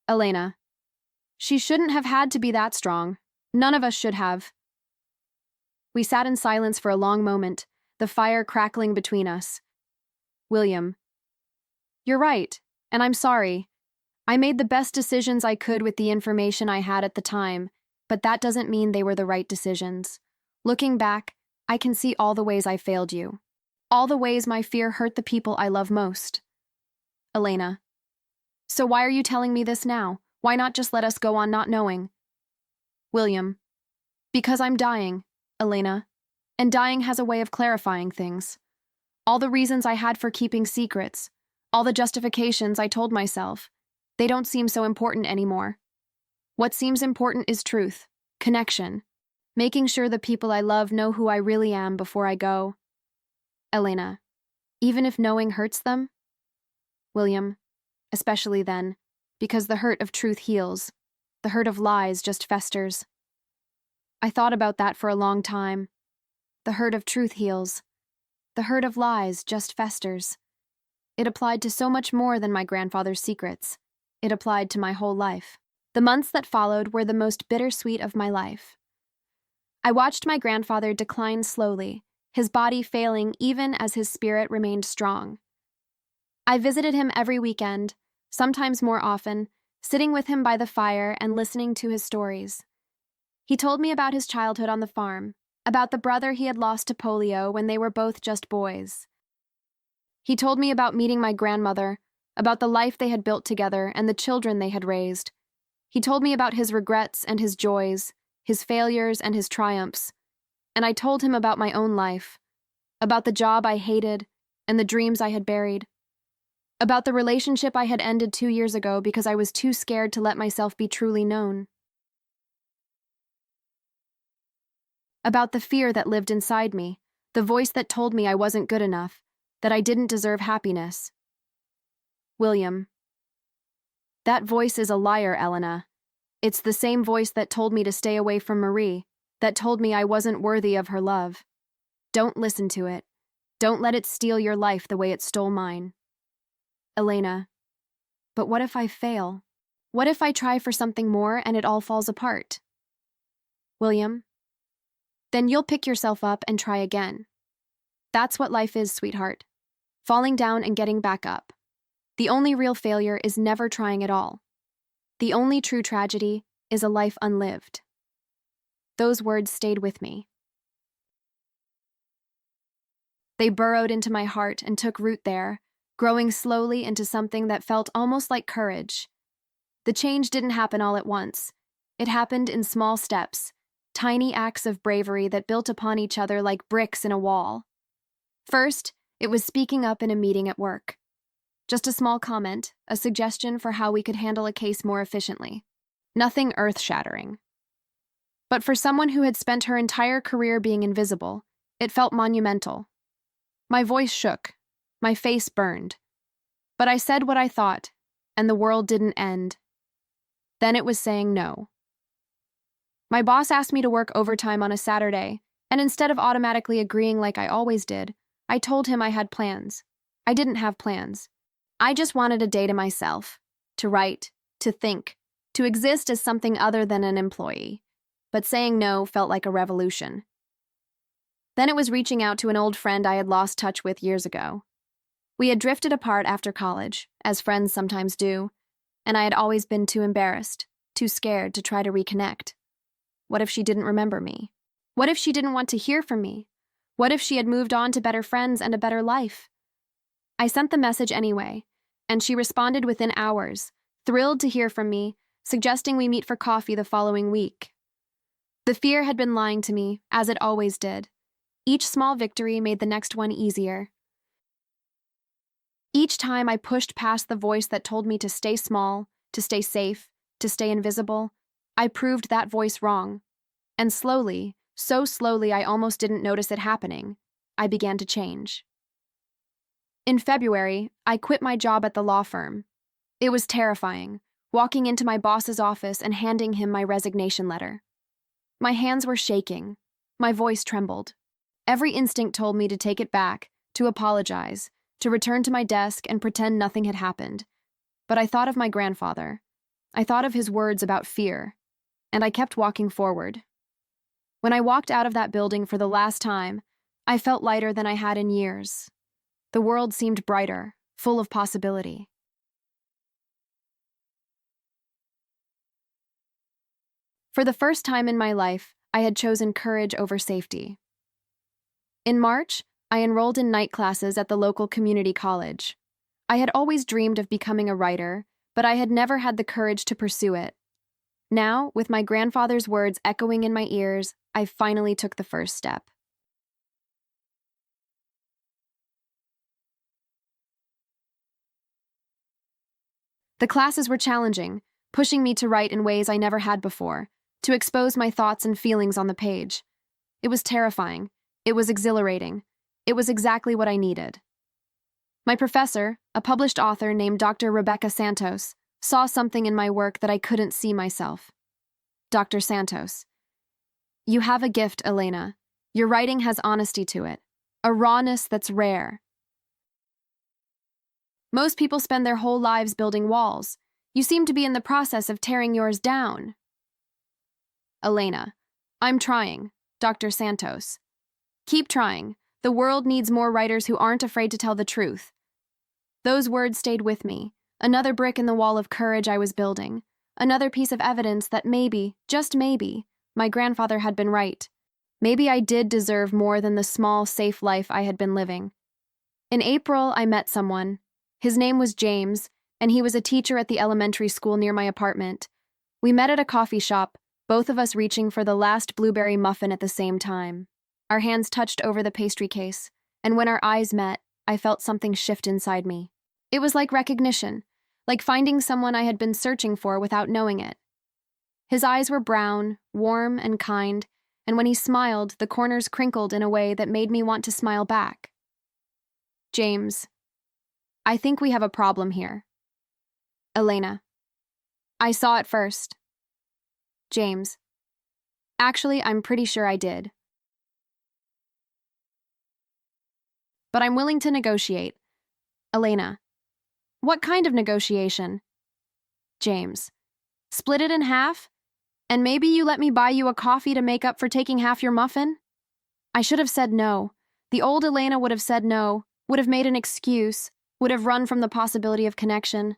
Elena, she shouldn't have had to be that strong. None of us should have. We sat in silence for a long moment, the fire crackling between us. William, you're right, and I'm sorry. I made the best decisions I could with the information I had at the time, but that doesn't mean they were the right decisions. Looking back, I can see all the ways I failed you. All the ways my fear hurt the people I love most. Elena, so why are you telling me this now? Why not just let us go on not knowing? William, because I'm dying, Elena, and dying has a way of clarifying things. All the reasons I had for keeping secrets, all the justifications I told myself, they don't seem so important anymore. What seems important is truth, connection, making sure the people I love know who I really am before I go. Elena, even if knowing hurts them? William, especially then, because the hurt of truth heals, the hurt of lies just festers. I thought about that for a long time. The hurt of truth heals. The hurt of lies just festers. It applied to so much more than my grandfather's secrets. It applied to my whole life. The months that followed were the most bittersweet of my life. I watched my grandfather decline slowly, his body failing even as his spirit remained strong. I visited him every weekend, sometimes more often, sitting with him by the fire and listening to his stories. He told me about his childhood on the farm, about the brother he had lost to polio when they were both just boys. He told me about meeting my grandmother, about the life they had built together and the children they had raised. He told me about his regrets and his joys, his failures and his triumphs. And I told him about my own life, about the job I hated and the dreams I had buried, about the relationship I had ended 2 years ago because I was too scared to let myself be truly known, about the fear that lived inside me, the voice that told me I wasn't good enough, that I didn't deserve happiness. William, that voice is a liar, Elena. It's the same voice that told me to stay away from Marie, that told me I wasn't worthy of her love. Don't listen to it. Don't let it steal your life the way it stole mine. Elena, but what if I fail? What if I try for something more and it all falls apart? William, then you'll pick yourself up and try again. That's what life is, sweetheart. Falling down and getting back up. The only real failure is never trying at all. The only true tragedy is a life unlived. Those words stayed with me. They burrowed into my heart and took root there, growing slowly into something that felt almost like courage. The change didn't happen all at once. It happened in small steps, tiny acts of bravery that built upon each other like bricks in a wall. First, it was speaking up in a meeting at work. Just a small comment, a suggestion for how we could handle a case more efficiently. Nothing earth-shattering. But for someone who had spent her entire career being invisible, it felt monumental. My voice shook, my face burned. But I said what I thought, and the world didn't end. Then it was saying no. My boss asked me to work overtime on a Saturday, and instead of automatically agreeing like I always did, I told him I had plans. I didn't have plans. I just wanted a day to myself, to write, to think, to exist as something other than an employee. But saying no felt like a revolution. Then it was reaching out to an old friend I had lost touch with years ago. We had drifted apart after college, as friends sometimes do, and I had always been too embarrassed, too scared to try to reconnect. What if she didn't remember me? What if she didn't want to hear from me? What if she had moved on to better friends and a better life? I sent the message anyway, and she responded within hours, thrilled to hear from me, suggesting we meet for coffee the following week. The fear had been lying to me, as it always did. Each small victory made the next one easier. Each time I pushed past the voice that told me to stay small, to stay safe, to stay invisible, I proved that voice wrong. And slowly, so slowly I almost didn't notice it happening, I began to change. In February, I quit my job at the law firm. It was terrifying, walking into my boss's office and handing him my resignation letter. My hands were shaking. My voice trembled. Every instinct told me to take it back, to apologize, to return to my desk and pretend nothing had happened. But I thought of my grandfather. I thought of his words about fear, and I kept walking forward. When I walked out of that building for the last time, I felt lighter than I had in years. The world seemed brighter, full of possibility. For the first time in my life, I had chosen courage over safety. In March, I enrolled in night classes at the local community college. I had always dreamed of becoming a writer, but I had never had the courage to pursue it. Now, with my grandfather's words echoing in my ears, I finally took the first step. The classes were challenging, pushing me to write in ways I never had before, to expose my thoughts and feelings on the page. It was terrifying. It was exhilarating. It was exactly what I needed. My professor, a published author named Dr. Rebecca Santos, saw something in my work that I couldn't see myself. Dr. Santos: "You have a gift, Elena. Your writing has honesty to it, a rawness that's rare. Most people spend their whole lives building walls. You seem to be in the process of tearing yours down." Elena: "I'm trying, Dr. Santos. Keep trying. The world needs more writers who aren't afraid to tell the truth." Those words stayed with me, another brick in the wall of courage I was building, another piece of evidence that maybe, just maybe, my grandfather had been right. Maybe I did deserve more than the small, safe life I had been living. In April, I met someone. His name was James, and he was a teacher at the elementary school near my apartment. We met at a coffee shop, both of us reaching for the last blueberry muffin at the same time. Our hands touched over the pastry case, and when our eyes met, I felt something shift inside me. It was like recognition, like finding someone I had been searching for without knowing it. His eyes were brown, warm, and kind, and when he smiled, the corners crinkled in a way that made me want to smile back. "James, I think we have a problem here." Elena: "I saw it first." James: "Actually, I'm pretty sure I did." but I'm willing to negotiate. Elena. What kind of negotiation? James. Split it in half? And maybe you let me buy you a coffee to make up for taking half your muffin? I should have said no. The old Elena would have said no, would have made an excuse, would have run from the possibility of connection.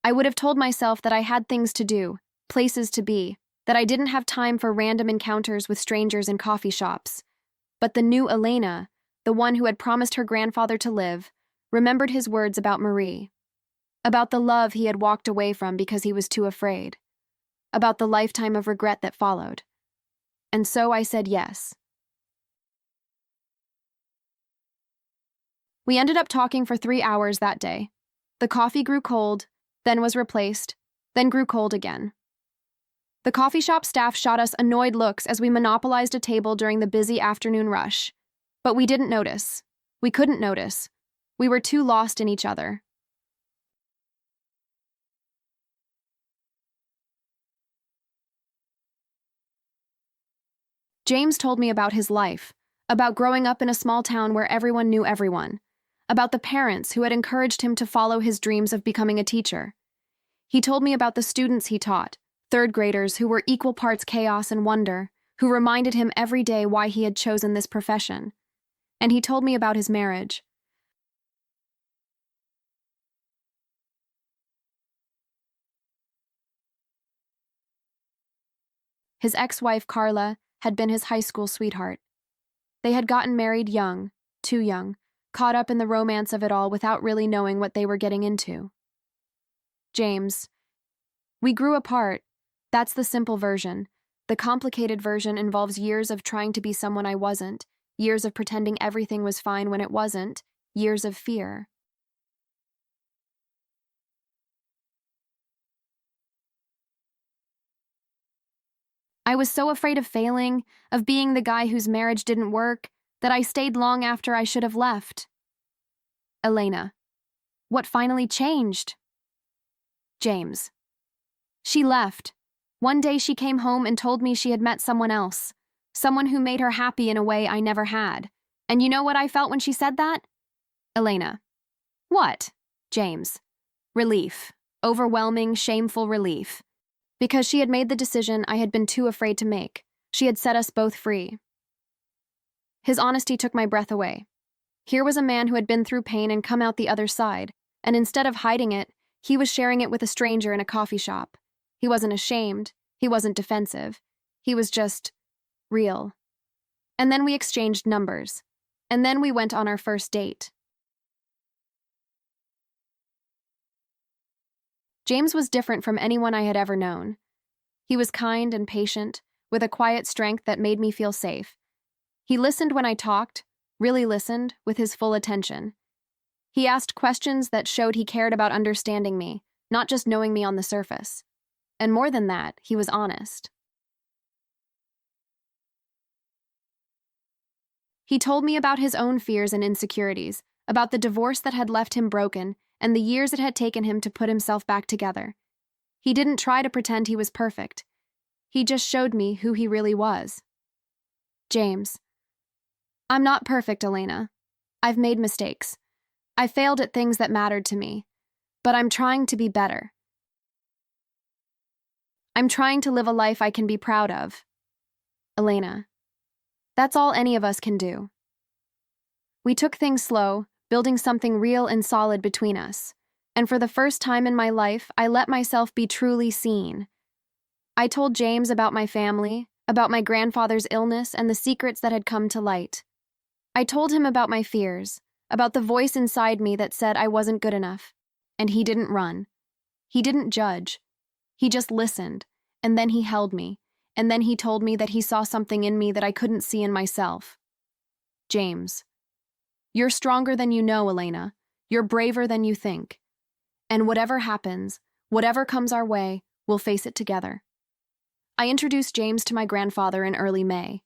I would have told myself that I had things to do, places to be, that I didn't have time for random encounters with strangers in coffee shops. But the new Elena, the one who had promised her grandfather to live, remembered his words about Marie, about the love he had walked away from because he was too afraid, about the lifetime of regret that followed. And so I said yes. We ended up talking for 3 hours that day. The coffee grew cold, then was replaced, then grew cold again. The coffee shop staff shot us annoyed looks as we monopolized a table during the busy afternoon rush. But we didn't notice. We couldn't notice. We were too lost in each other. James told me about his life, about growing up in a small town where everyone knew everyone, about the parents who had encouraged him to follow his dreams of becoming a teacher. He told me about the students he taught, third graders who were equal parts chaos and wonder, who reminded him every day why he had chosen this profession. And he told me about his marriage. His ex-wife, Carla, had been his high school sweetheart. They had gotten married young, too young, caught up in the romance of it all without really knowing what they were getting into. James. We grew apart. That's the simple version. The complicated version involves years of trying to be someone I wasn't, years of pretending everything was fine when it wasn't, years of fear. I was so afraid of failing, of being the guy whose marriage didn't work, that I stayed long after I should have left. Elena. What finally changed? James. She left. One day she came home and told me she had met someone else, someone who made her happy in a way I never had. And you know what I felt when she said that? Elena. What? James. Relief. Overwhelming, shameful relief. Because she had made the decision I had been too afraid to make. She had set us both free. His honesty took my breath away. Here was a man who had been through pain and come out the other side, and instead of hiding it, he was sharing it with a stranger in a coffee shop. He wasn't ashamed. He wasn't defensive. He was just real. And then we exchanged numbers. And then we went on our first date. James was different from anyone I had ever known. He was kind and patient, with a quiet strength that made me feel safe. He listened when I talked, really listened, with his full attention. He asked questions that showed he cared about understanding me, not just knowing me on the surface. And more than that, he was honest. He told me about his own fears and insecurities, about the divorce that had left him broken, and the years it had taken him to put himself back together. He didn't try to pretend he was perfect. He just showed me who he really was. James. I'm not perfect, Elena. I've made mistakes. I failed at things that mattered to me. But I'm trying to be better. I'm trying to live a life I can be proud of. Elena. That's all any of us can do. We took things slow, building something real and solid between us. And for the first time in my life, I let myself be truly seen. I told James about my family, about my grandfather's illness and the secrets that had come to light. I told him about my fears, about the voice inside me that said I wasn't good enough. And he didn't run. He didn't judge. He just listened, and then he held me, and then he told me that he saw something in me that I couldn't see in myself. James. You're stronger than you know, Elena. You're braver than you think. And whatever happens, whatever comes our way, we'll face it together. I introduced James to my grandfather in early May.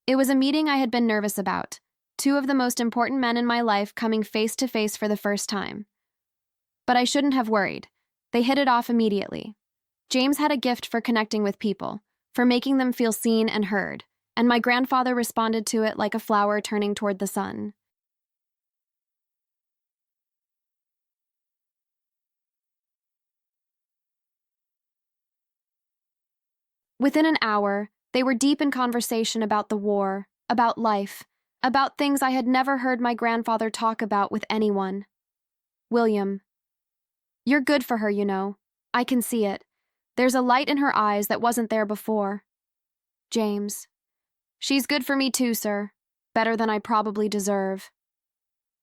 It was a meeting I had been nervous about, two of the most important men in my life coming face to face for the first time. But I shouldn't have worried. They hit it off immediately. James had a gift for connecting with people, for making them feel seen and heard, and my grandfather responded to it like a flower turning toward the sun. Within an hour, they were deep in conversation about the war, about life, about things I had never heard my grandfather talk about with anyone. William, you're good for her, you know. I can see it. There's a light in her eyes that wasn't there before. James, she's good for me too, sir. Better than I probably deserve.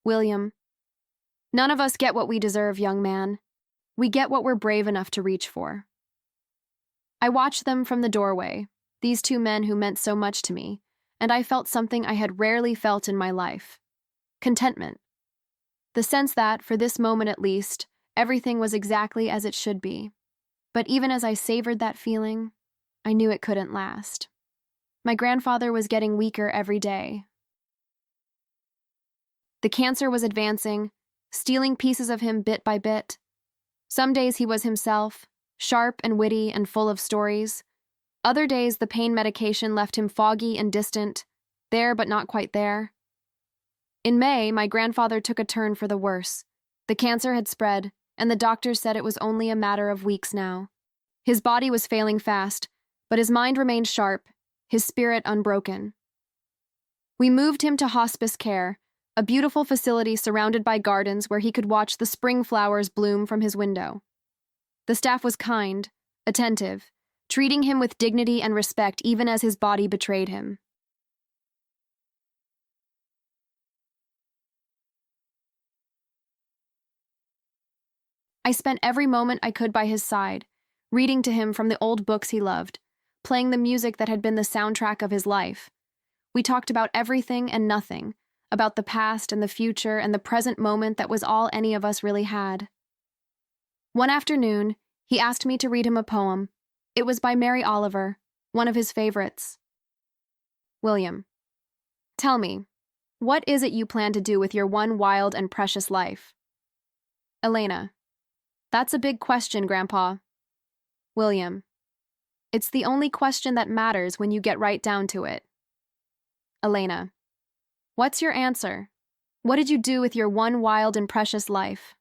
William, none of us get what we deserve, young man. We get what we're brave enough to reach for. I watched them from the doorway, these two men who meant so much to me, and I felt something I had rarely felt in my life. Contentment. The sense that, for this moment at least, everything was exactly as it should be. But even as I savored that feeling, I knew it couldn't last. My grandfather was getting weaker every day. The cancer was advancing, stealing pieces of him bit by bit. Some days he was himself, sharp and witty and full of stories. Other days the pain medication left him foggy and distant, there but not quite there. In May, my grandfather took a turn for the worse. The cancer had spread, and the doctors said it was only a matter of weeks now. His body was failing fast, but his mind remained sharp, his spirit unbroken. We moved him to hospice care, a beautiful facility surrounded by gardens where he could watch the spring flowers bloom from his window. The staff was kind, attentive, treating him with dignity and respect even as his body betrayed him. I spent every moment I could by his side, reading to him from the old books he loved, playing the music that had been the soundtrack of his life. We talked about everything and nothing, about the past and the future and the present moment that was all any of us really had. One afternoon, he asked me to read him a poem. It was by Mary Oliver, one of his favorites. William, tell me, what is it you plan to do with your one wild and precious life? Elena, that's a big question, Grandpa. William, it's the only question that matters when you get right down to it. Elena, what's your answer? What did you do with your one wild and precious life?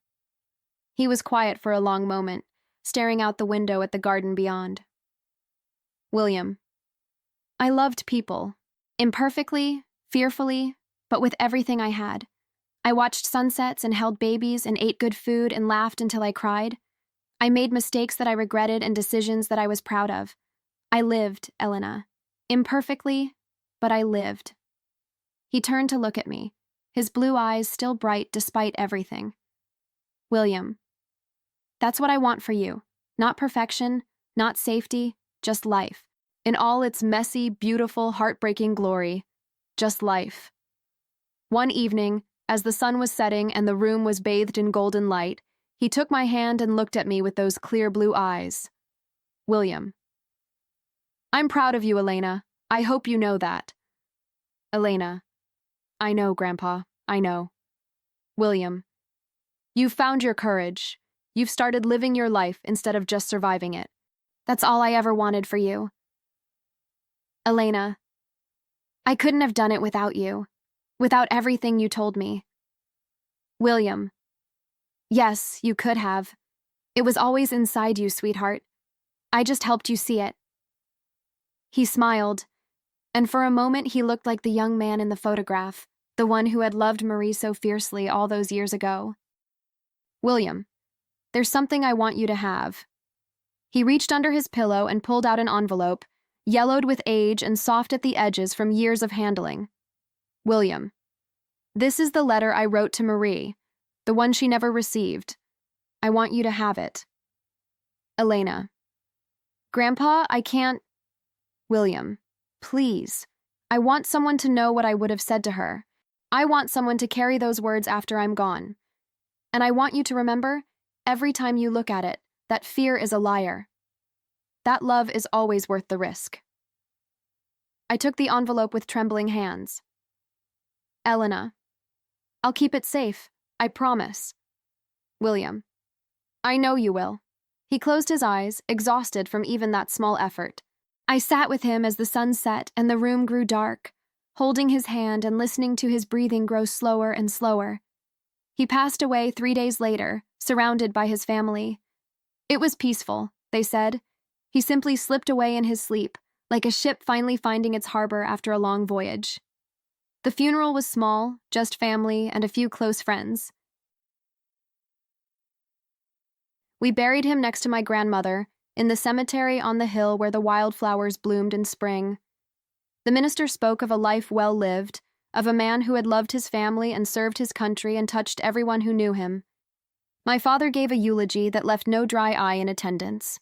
He was quiet for a long moment, staring out the window at the garden beyond. William, I loved people. Imperfectly, fearfully, but with everything I had. I watched sunsets and held babies and ate good food and laughed until I cried. I made mistakes that I regretted and decisions that I was proud of. I lived, Elena. Imperfectly, but I lived. He turned to look at me, his blue eyes still bright despite everything. William, that's what I want for you. Not perfection, not safety, just life. In all its messy, beautiful, heartbreaking glory. Just life. One evening, as the sun was setting and the room was bathed in golden light, he took my hand and looked at me with those clear blue eyes. William, I'm proud of you, Elena. I hope you know that. Elena, I know, Grandpa, I know. William, you've found your courage. You've started living your life instead of just surviving it. That's all I ever wanted for you. Elena, I couldn't have done it without you, without everything you told me. William, yes, you could have. It was always inside you, sweetheart. I just helped you see it. He smiled, and for a moment he looked like the young man in the photograph, the one who had loved Marie so fiercely all those years ago. William, there's something I want you to have. He reached under his pillow and pulled out an envelope, yellowed with age and soft at the edges from years of handling. William, this is the letter I wrote to Marie, the one she never received. I want you to have it. Elena, Grandpa, I can't. William, please. I want someone to know what I would have said to her. I want someone to carry those words after I'm gone. And I want you to remember, every time you look at it, that fear is a liar. That love is always worth the risk. I took the envelope with trembling hands. Elena, I'll keep it safe, I promise. William, I know you will. He closed his eyes, exhausted from even that small effort. I sat with him as the sun set and the room grew dark, holding his hand and listening to his breathing grow slower and slower. He passed away 3 days later, surrounded by his family. It was peaceful, they said. He simply slipped away in his sleep, like a ship finally finding its harbor after a long voyage. The funeral was small, just family and a few close friends. We buried him next to my grandmother, in the cemetery on the hill where the wildflowers bloomed in spring. The minister spoke of a life well lived, of a man who had loved his family and served his country and touched everyone who knew him. My father gave a eulogy that left no dry eye in attendance.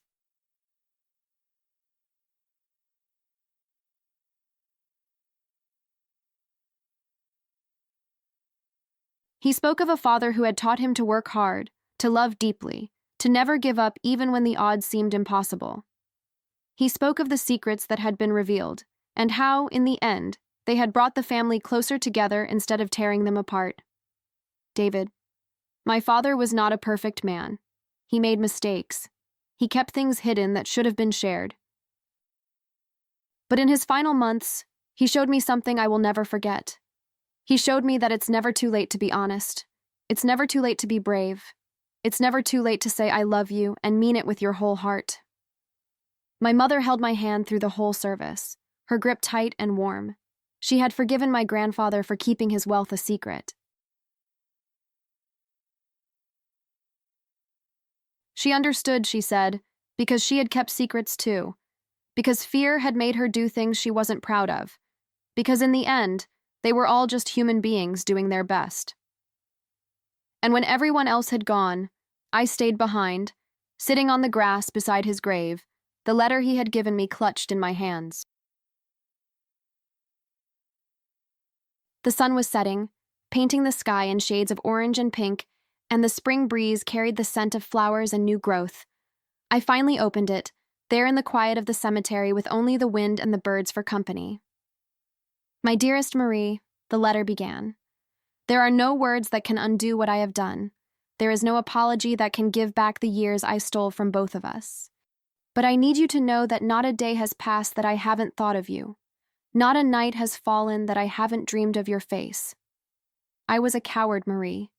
He spoke of a father who had taught him to work hard, to love deeply, to never give up even when the odds seemed impossible. He spoke of the secrets that had been revealed, and how, in the end, they had brought the family closer together instead of tearing them apart. David, my father was not a perfect man. He made mistakes. He kept things hidden that should have been shared. But in his final months, he showed me something I will never forget. He showed me that it's never too late to be honest. It's never too late to be brave. It's never too late to say I love you and mean it with your whole heart. My mother held my hand through the whole service, her grip tight and warm. She had forgiven my grandfather for keeping his wealth a secret. She understood, she said, because she had kept secrets too, because fear had made her do things she wasn't proud of, because in the end, they were all just human beings doing their best. And when everyone else had gone, I stayed behind, sitting on the grass beside his grave, the letter he had given me clutched in my hands. The sun was setting, painting the sky in shades of orange and pink, and the spring breeze carried the scent of flowers and new growth. I finally opened it, there in the quiet of the cemetery with only the wind and the birds for company. My dearest Marie, the letter began. There are no words that can undo what I have done. There is no apology that can give back the years I stole from both of us. But I need you to know that not a day has passed that I haven't thought of you. Not a night has fallen that I haven't dreamed of your face. I was a coward, Marie.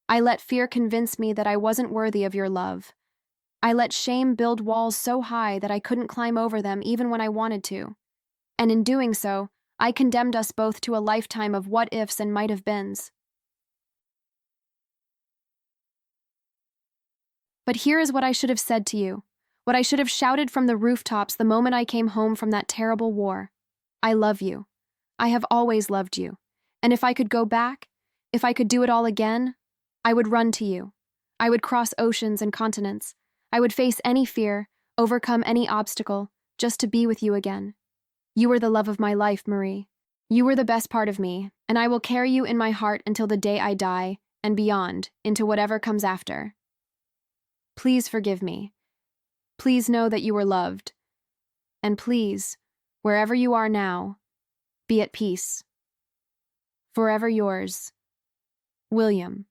I let fear convince me that I wasn't worthy of your love. I let shame build walls so high that I couldn't climb over them even when I wanted to. And in doing so, I condemned us both to a lifetime of what-ifs and might-have-beens. But here is what I should have said to you, what I should have shouted from the rooftops the moment I came home from that terrible war. I love you. I have always loved you. And if I could go back, if I could do it all again, I would run to you. I would cross oceans and continents. I would face any fear, overcome any obstacle, just to be with you again. You were the love of my life, Marie. You were the best part of me, and I will carry you in my heart until the day I die, and beyond, into whatever comes after. Please forgive me. Please know that you were loved. And please, wherever you are now, be at peace. Forever yours, William.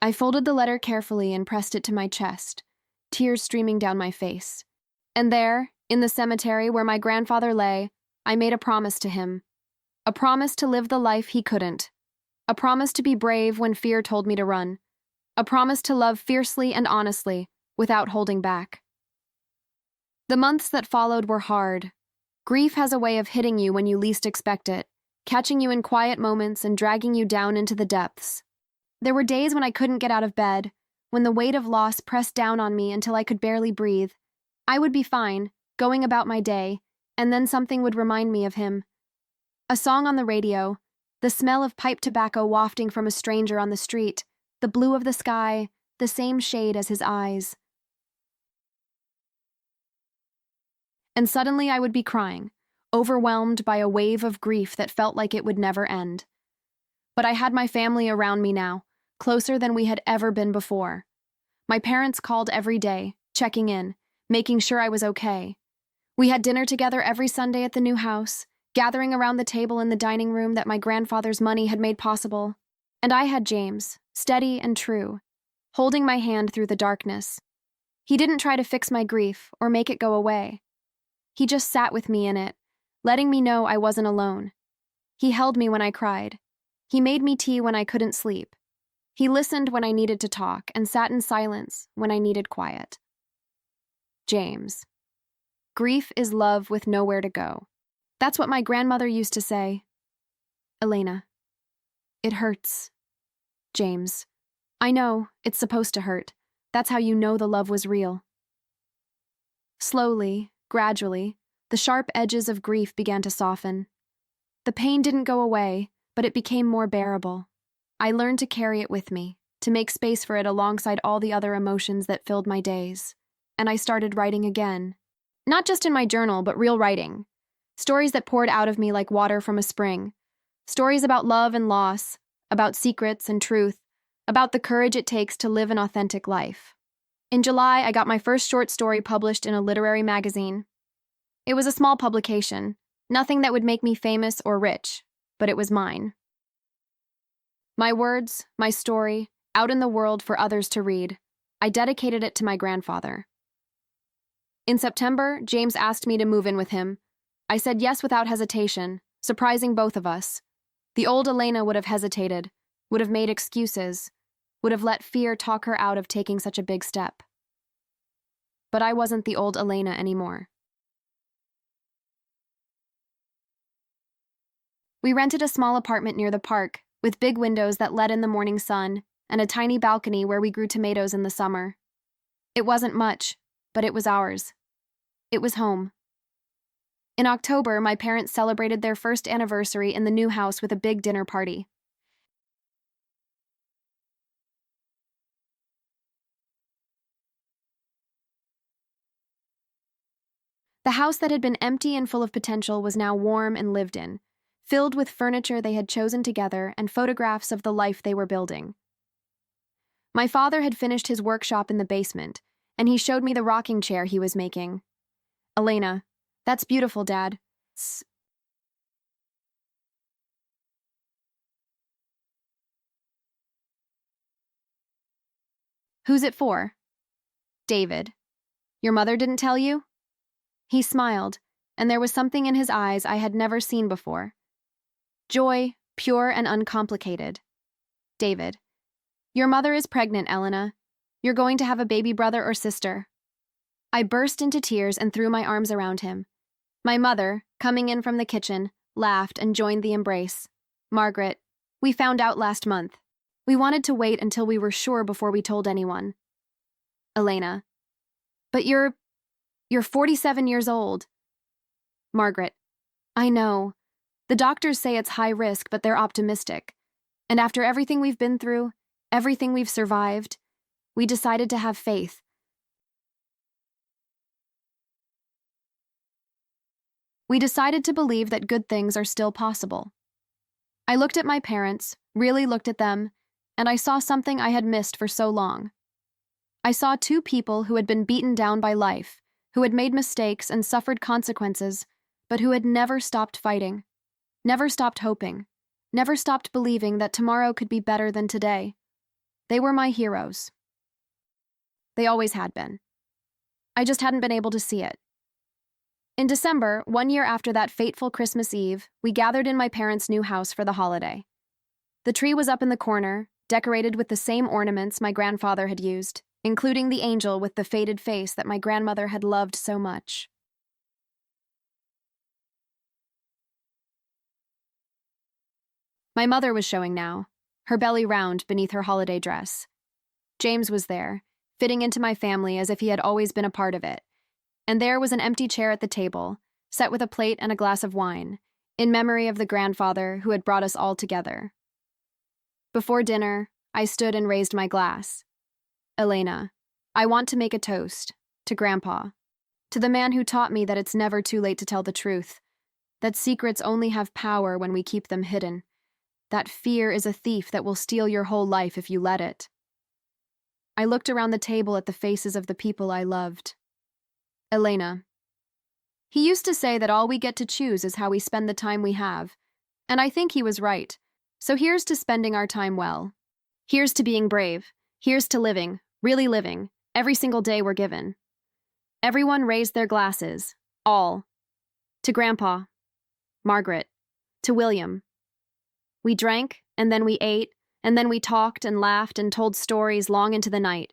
I folded the letter carefully and pressed it to my chest, tears streaming down my face. And there, in the cemetery where my grandfather lay, I made a promise to him. A promise to live the life he couldn't. A promise to be brave when fear told me to run. A promise to love fiercely and honestly, without holding back. The months that followed were hard. Grief has a way of hitting you when you least expect it, catching you in quiet moments and dragging you down into the depths. There were days when I couldn't get out of bed, when the weight of loss pressed down on me until I could barely breathe. I would be fine, going about my day, and then something would remind me of him. A song on the radio, the smell of pipe tobacco wafting from a stranger on the street, the blue of the sky, the same shade as his eyes. And suddenly I would be crying, overwhelmed by a wave of grief that felt like it would never end. But I had my family around me now, closer than we had ever been before. My parents called every day, checking in, making sure I was okay. We had dinner together every Sunday at the new house, gathering around the table in the dining room that my grandfather's money had made possible. And I had James, steady and true, holding my hand through the darkness. He didn't try to fix my grief or make it go away. He just sat with me in it, letting me know I wasn't alone. He held me when I cried. He made me tea when I couldn't sleep. He listened when I needed to talk and sat in silence when I needed quiet. James. Grief is love with nowhere to go. That's what my grandmother used to say. Elena. It hurts. James. I know, it's supposed to hurt. That's how you know the love was real. Slowly, gradually, the sharp edges of grief began to soften. The pain didn't go away, but it became more bearable. I learned to carry it with me, to make space for it alongside all the other emotions that filled my days. And I started writing again. Not just in my journal, but real writing. Stories that poured out of me like water from a spring. Stories about love and loss, about secrets and truth, about the courage it takes to live an authentic life. In July, I got my first short story published in a literary magazine. It was a small publication, nothing that would make me famous or rich, but it was mine. My words, my story, out in the world for others to read. I dedicated it to my grandfather. In September, James asked me to move in with him. I said yes without hesitation, surprising both of us. The old Elena would have hesitated, would have made excuses, would have let fear talk her out of taking such a big step. But I wasn't the old Elena anymore. We rented a small apartment near the park, with big windows that let in the morning sun, and a tiny balcony where we grew tomatoes in the summer. It wasn't much, but it was ours. It was home. In October, my parents celebrated their first anniversary in the new house with a big dinner party. The house that had been empty and full of potential was now warm and lived in, filled with furniture they had chosen together and photographs of the life they were building. My father had finished his workshop in the basement, and he showed me the rocking chair he was making. Elena, that's beautiful, Dad. Who's it for? David. Your mother didn't tell you? He smiled, and there was something in his eyes I had never seen before. Joy, pure and uncomplicated. David. Your mother is pregnant, Elena. You're going to have a baby brother or sister. I burst into tears and threw my arms around him. My mother, coming in from the kitchen, laughed and joined the embrace. Margaret, we found out last month. We wanted to wait until we were sure before we told anyone. Elena. But you're 47 years old. Margaret. I know. The doctors say it's high risk, but they're optimistic. And after everything we've been through, everything we've survived, we decided to have faith. We decided to believe that good things are still possible. I looked at my parents, really looked at them, and I saw something I had missed for so long. I saw two people who had been beaten down by life, who had made mistakes and suffered consequences, but who had never stopped fighting, never stopped hoping, never stopped believing that tomorrow could be better than today. They were my heroes. They always had been. I just hadn't been able to see it. In December, 1 year after that fateful Christmas Eve, we gathered in my parents' new house for the holiday. The tree was up in the corner, decorated with the same ornaments my grandfather had used, including the angel with the faded face that my grandmother had loved so much. My mother was showing now, her belly round beneath her holiday dress. James was there, fitting into my family as if he had always been a part of it. And there was an empty chair at the table, set with a plate and a glass of wine, in memory of the grandfather who had brought us all together. Before dinner, I stood and raised my glass. Elena, I want to make a toast to Grandpa, to the man who taught me that it's never too late to tell the truth, that secrets only have power when we keep them hidden, that fear is a thief that will steal your whole life if you let it. I looked around the table at the faces of the people I loved. Elena. He used to say that all we get to choose is how we spend the time we have, and I think he was right. So here's to spending our time well. Here's to being brave. Here's to living, really living, every single day we're given. Everyone raised their glasses. All. To Grandpa, Margaret, to William. We drank, and then we ate, and then we talked and laughed and told stories long into the night.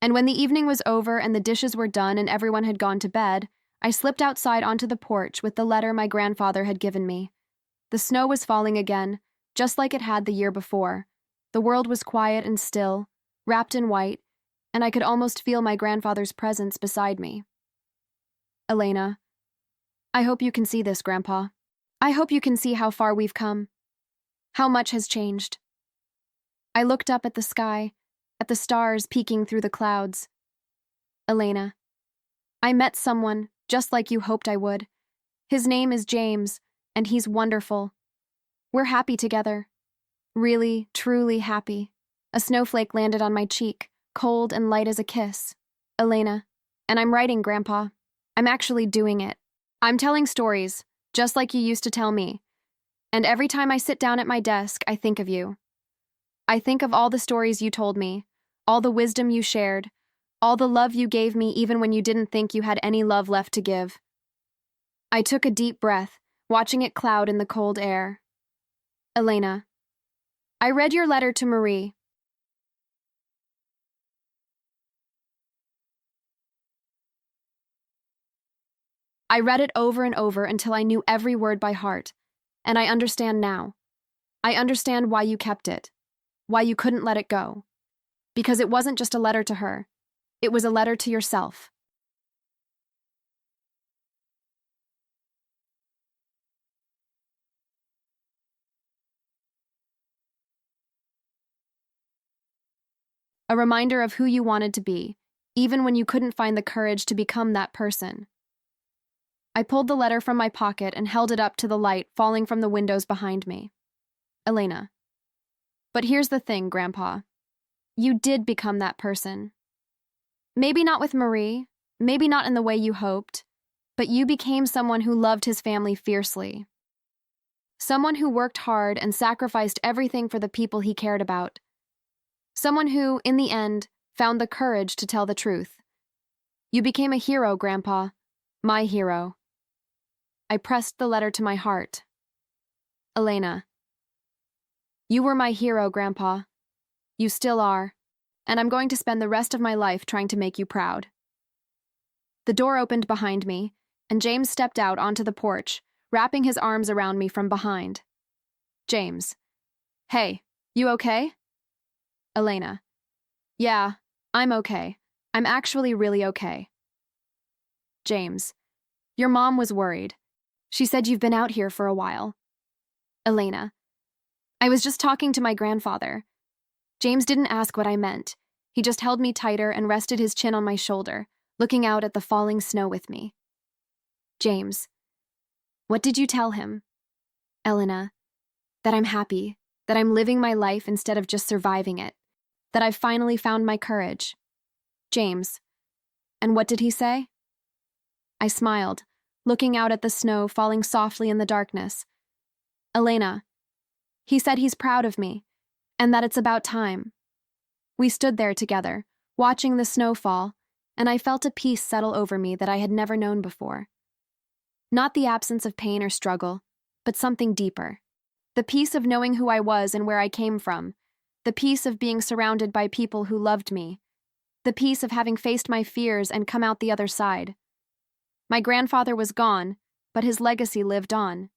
And when the evening was over and the dishes were done and everyone had gone to bed, I slipped outside onto the porch with the letter my grandfather had given me. The snow was falling again, just like it had the year before. The world was quiet and still, wrapped in white, and I could almost feel my grandfather's presence beside me. Elena, I hope you can see this, Grandpa. I hope you can see how far we've come. How much has changed. I looked up at the sky, at the stars peeking through the clouds. Elena, I met someone just like you hoped I would. His name is James, and he's wonderful. We're happy together. Really, truly happy. A snowflake landed on my cheek, cold and light as a kiss. Elena, and I'm writing, Grandpa. I'm actually doing it. I'm telling stories, just like you used to tell me. And every time I sit down at my desk, I think of you. I think of all the stories you told me, all the wisdom you shared, all the love you gave me even when you didn't think you had any love left to give. I took a deep breath, watching it cloud in the cold air. Elena, I read your letter to Marie. I read it over and over until I knew every word by heart, and I understand now. I understand why you kept it, why you couldn't let it go. Because it wasn't just a letter to her, it was a letter to yourself. A reminder of who you wanted to be, even when you couldn't find the courage to become that person. I pulled the letter from my pocket and held it up to the light falling from the windows behind me. Elena. But here's the thing, Grandpa. You did become that person. Maybe not with Marie, maybe not in the way you hoped, but you became someone who loved his family fiercely. Someone who worked hard and sacrificed everything for the people he cared about. Someone who, in the end, found the courage to tell the truth. You became a hero, Grandpa. My hero. I pressed the letter to my heart. Elena. You were my hero, Grandpa. You still are, and I'm going to spend the rest of my life trying to make you proud. The door opened behind me, and James stepped out onto the porch, wrapping his arms around me from behind. James. Hey, you okay? Elena. Yeah, I'm okay. I'm actually really okay. James. Your mom was worried. She said you've been out here for a while. Elena. I was just talking to my grandfather. James didn't ask what I meant. He just held me tighter and rested his chin on my shoulder, looking out at the falling snow with me. James. What did you tell him? Elena. That I'm happy, that I'm living my life instead of just surviving it, that I've finally found my courage. James. And what did he say? I smiled, looking out at the snow falling softly in the darkness. Elena. He said he's proud of me, and that it's about time. We stood there together, watching the snow fall, and I felt a peace settle over me that I had never known before. Not the absence of pain or struggle, but something deeper. The peace of knowing who I was and where I came from. The peace of being surrounded by people who loved me. The peace of having faced my fears and come out the other side. My grandfather was gone, but his legacy lived on.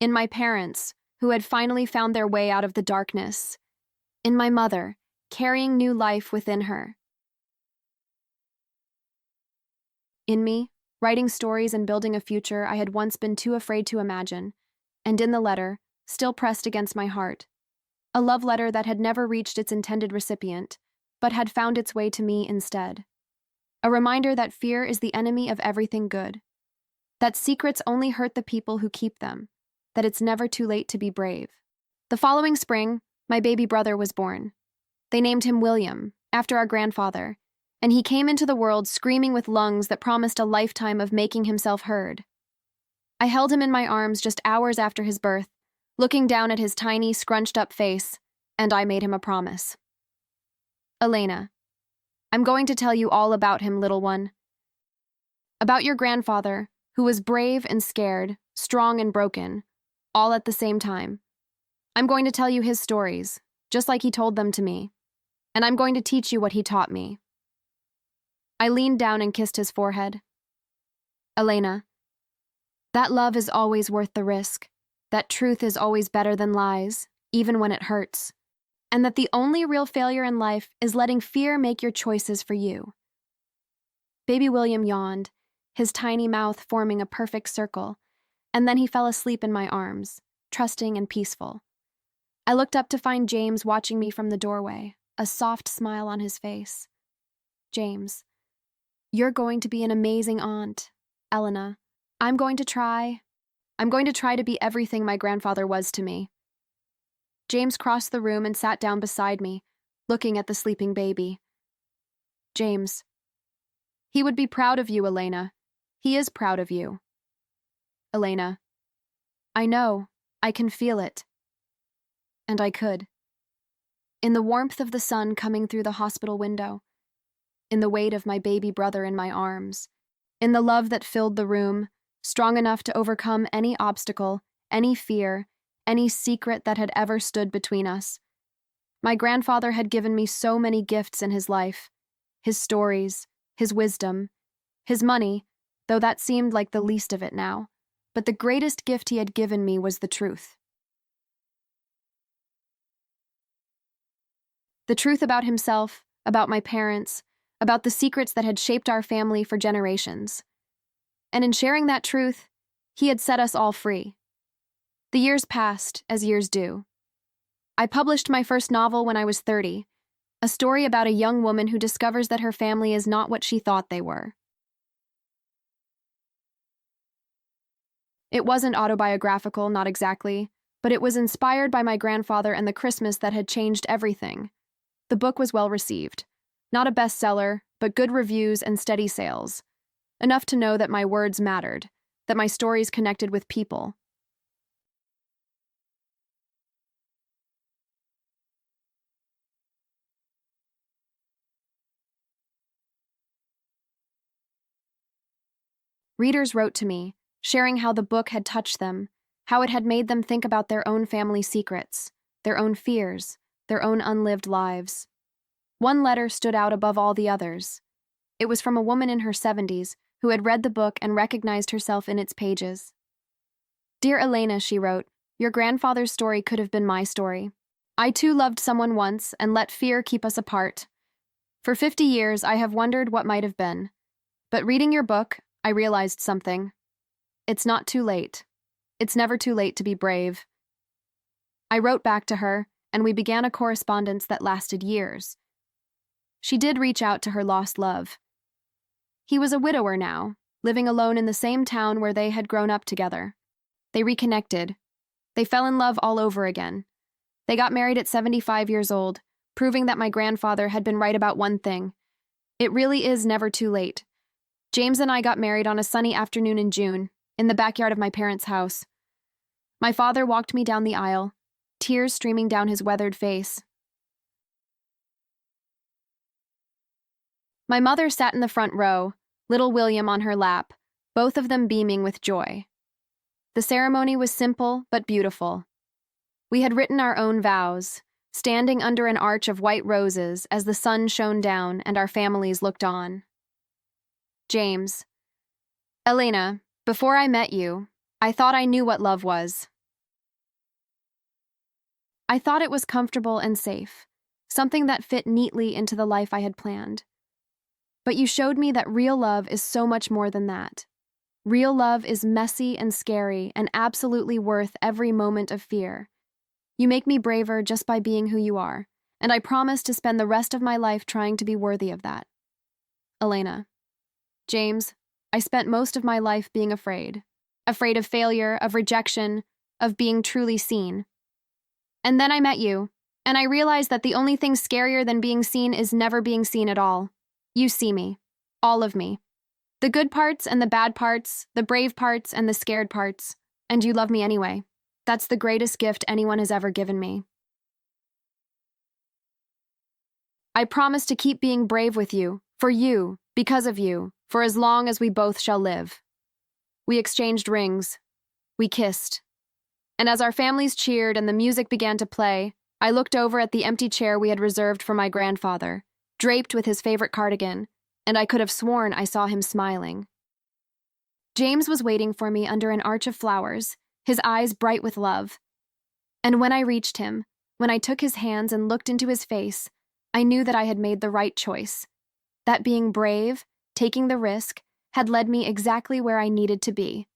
In my parents, who had finally found their way out of the darkness. In my mother, carrying new life within her. In me, writing stories and building a future I had once been too afraid to imagine. And in the letter, still pressed against my heart. A love letter that had never reached its intended recipient, but had found its way to me instead. A reminder that fear is the enemy of everything good. That secrets only hurt the people who keep them. That it's never too late to be brave. The following spring, my baby brother was born. They named him William, after our grandfather, and he came into the world screaming with lungs that promised a lifetime of making himself heard. I held him in my arms just hours after his birth, looking down at his tiny, scrunched-up face, and I made him a promise. Elena, I'm going to tell you all about him, little one. About your grandfather, who was brave and scared, strong and broken, all at the same time. I'm going to tell you his stories, just like he told them to me, and I'm going to teach you what he taught me. I leaned down and kissed his forehead. Elena, that love is always worth the risk, that truth is always better than lies, even when it hurts, and that the only real failure in life is letting fear make your choices for you. Baby William yawned, his tiny mouth forming a perfect circle, and then he fell asleep in my arms, trusting and peaceful. I looked up to find James watching me from the doorway, a soft smile on his face. James, you're going to be an amazing aunt. Elena, I'm going to try to be everything my grandfather was to me. James crossed the room and sat down beside me, looking at the sleeping baby. James, he would be proud of you, Elena. He is proud of you. Elena, I know, I can feel it. And I could. In the warmth of the sun coming through the hospital window, in the weight of my baby brother in my arms, in the love that filled the room, strong enough to overcome any obstacle, any fear, any secret that had ever stood between us. My grandfather had given me so many gifts in his life, his stories, his wisdom, his money, though that seemed like the least of it now, but the greatest gift he had given me was the truth. The truth about himself, about my parents, about the secrets that had shaped our family for generations. And in sharing that truth, he had set us all free. The years passed, as years do. I published my first novel when I was 30, a story about a young woman who discovers that her family is not what she thought they were. It wasn't autobiographical, not exactly, but it was inspired by my grandfather and the Christmas that had changed everything. The book was well received. Not a bestseller, but good reviews and steady sales. Enough to know that my words mattered, that my stories connected with people. Readers wrote to me, sharing how the book had touched them, how it had made them think about their own family secrets, their own fears, their own unlived lives. One letter stood out above all the others. It was from a woman in her 70s who had read the book and recognized herself in its pages. Dear Elena, she wrote, your grandfather's story could have been my story. I too loved someone once and let fear keep us apart. For 50 years, I have wondered what might have been. But reading your book, I realized something. It's not too late. It's never too late to be brave. I wrote back to her, and we began a correspondence that lasted years. She did reach out to her lost love. He was a widower now, living alone in the same town where they had grown up together. They reconnected. They fell in love all over again. They got married at 75 years old, proving that my grandfather had been right about one thing. It really is never too late. James and I got married on a sunny afternoon in June, in the backyard of my parents' house. My father walked me down the aisle, tears streaming down his weathered face. My mother sat in the front row, little William on her lap, both of them beaming with joy. The ceremony was simple but beautiful. We had written our own vows, standing under an arch of white roses as the sun shone down and our families looked on. James. Elena, before I met you, I thought I knew what love was. I thought it was comfortable and safe, something that fit neatly into the life I had planned. But you showed me that real love is so much more than that. Real love is messy and scary and absolutely worth every moment of fear. You make me braver just by being who you are, and I promise to spend the rest of my life trying to be worthy of that. Elena. James, I spent most of my life being afraid. Afraid of failure, of rejection, of being truly seen. And then I met you, and I realized that the only thing scarier than being seen is never being seen at all. You see me. All of me. The good parts and the bad parts, the brave parts and the scared parts. And you love me anyway. That's the greatest gift anyone has ever given me. I promise to keep being brave with you, because of you, for as long as we both shall live. We exchanged rings. We kissed. And as our families cheered and the music began to play, I looked over at the empty chair we had reserved for my grandfather, draped with his favorite cardigan, and I could have sworn I saw him smiling. James was waiting for me under an arch of flowers, his eyes bright with love. And when I reached him, when I took his hands and looked into his face, I knew that I had made the right choice. That being brave, taking the risk, had led me exactly where I needed to be.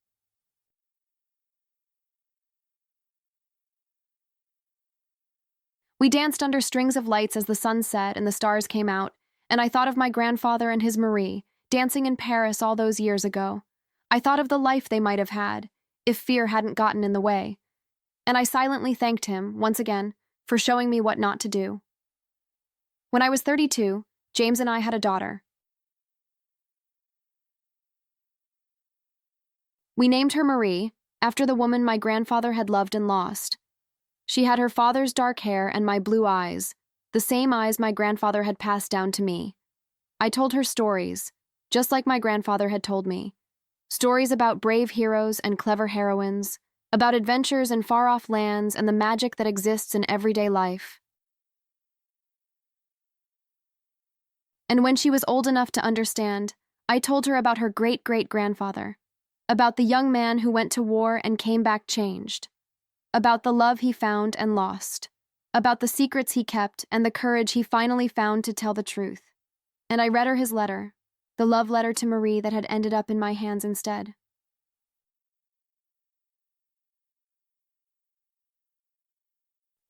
We danced under strings of lights as the sun set and the stars came out, and I thought of my grandfather and his Marie, dancing in Paris all those years ago. I thought of the life they might have had, if fear hadn't gotten in the way. And I silently thanked him, once again, for showing me what not to do. When I was 32, James and I had a daughter. We named her Marie, after the woman my grandfather had loved and lost. She had her father's dark hair and my blue eyes, the same eyes my grandfather had passed down to me. I told her stories, just like my grandfather had told me. Stories about brave heroes and clever heroines, about adventures in far-off lands and the magic that exists in everyday life. And when she was old enough to understand, I told her about her great-great-grandfather, about the young man who went to war and came back changed, about the love he found and lost, about the secrets he kept and the courage he finally found to tell the truth. And I read her his letter, the love letter to Marie that had ended up in my hands instead.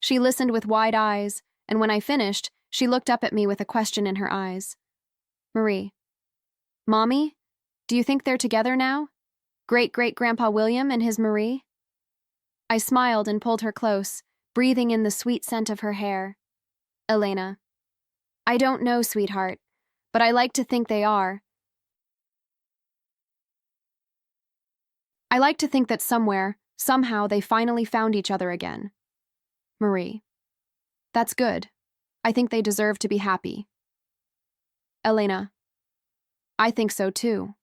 She listened with wide eyes, and when I finished, she looked up at me with a question in her eyes. Marie, Mommy, do you think they're together now? Great-great-grandpa William and his Marie? I smiled and pulled her close, breathing in the sweet scent of her hair. Elena, I don't know, sweetheart, but I like to think they are. I like to think that somewhere, somehow, they finally found each other again. Marie, that's good. I think they deserve to be happy. Elena, I think so too.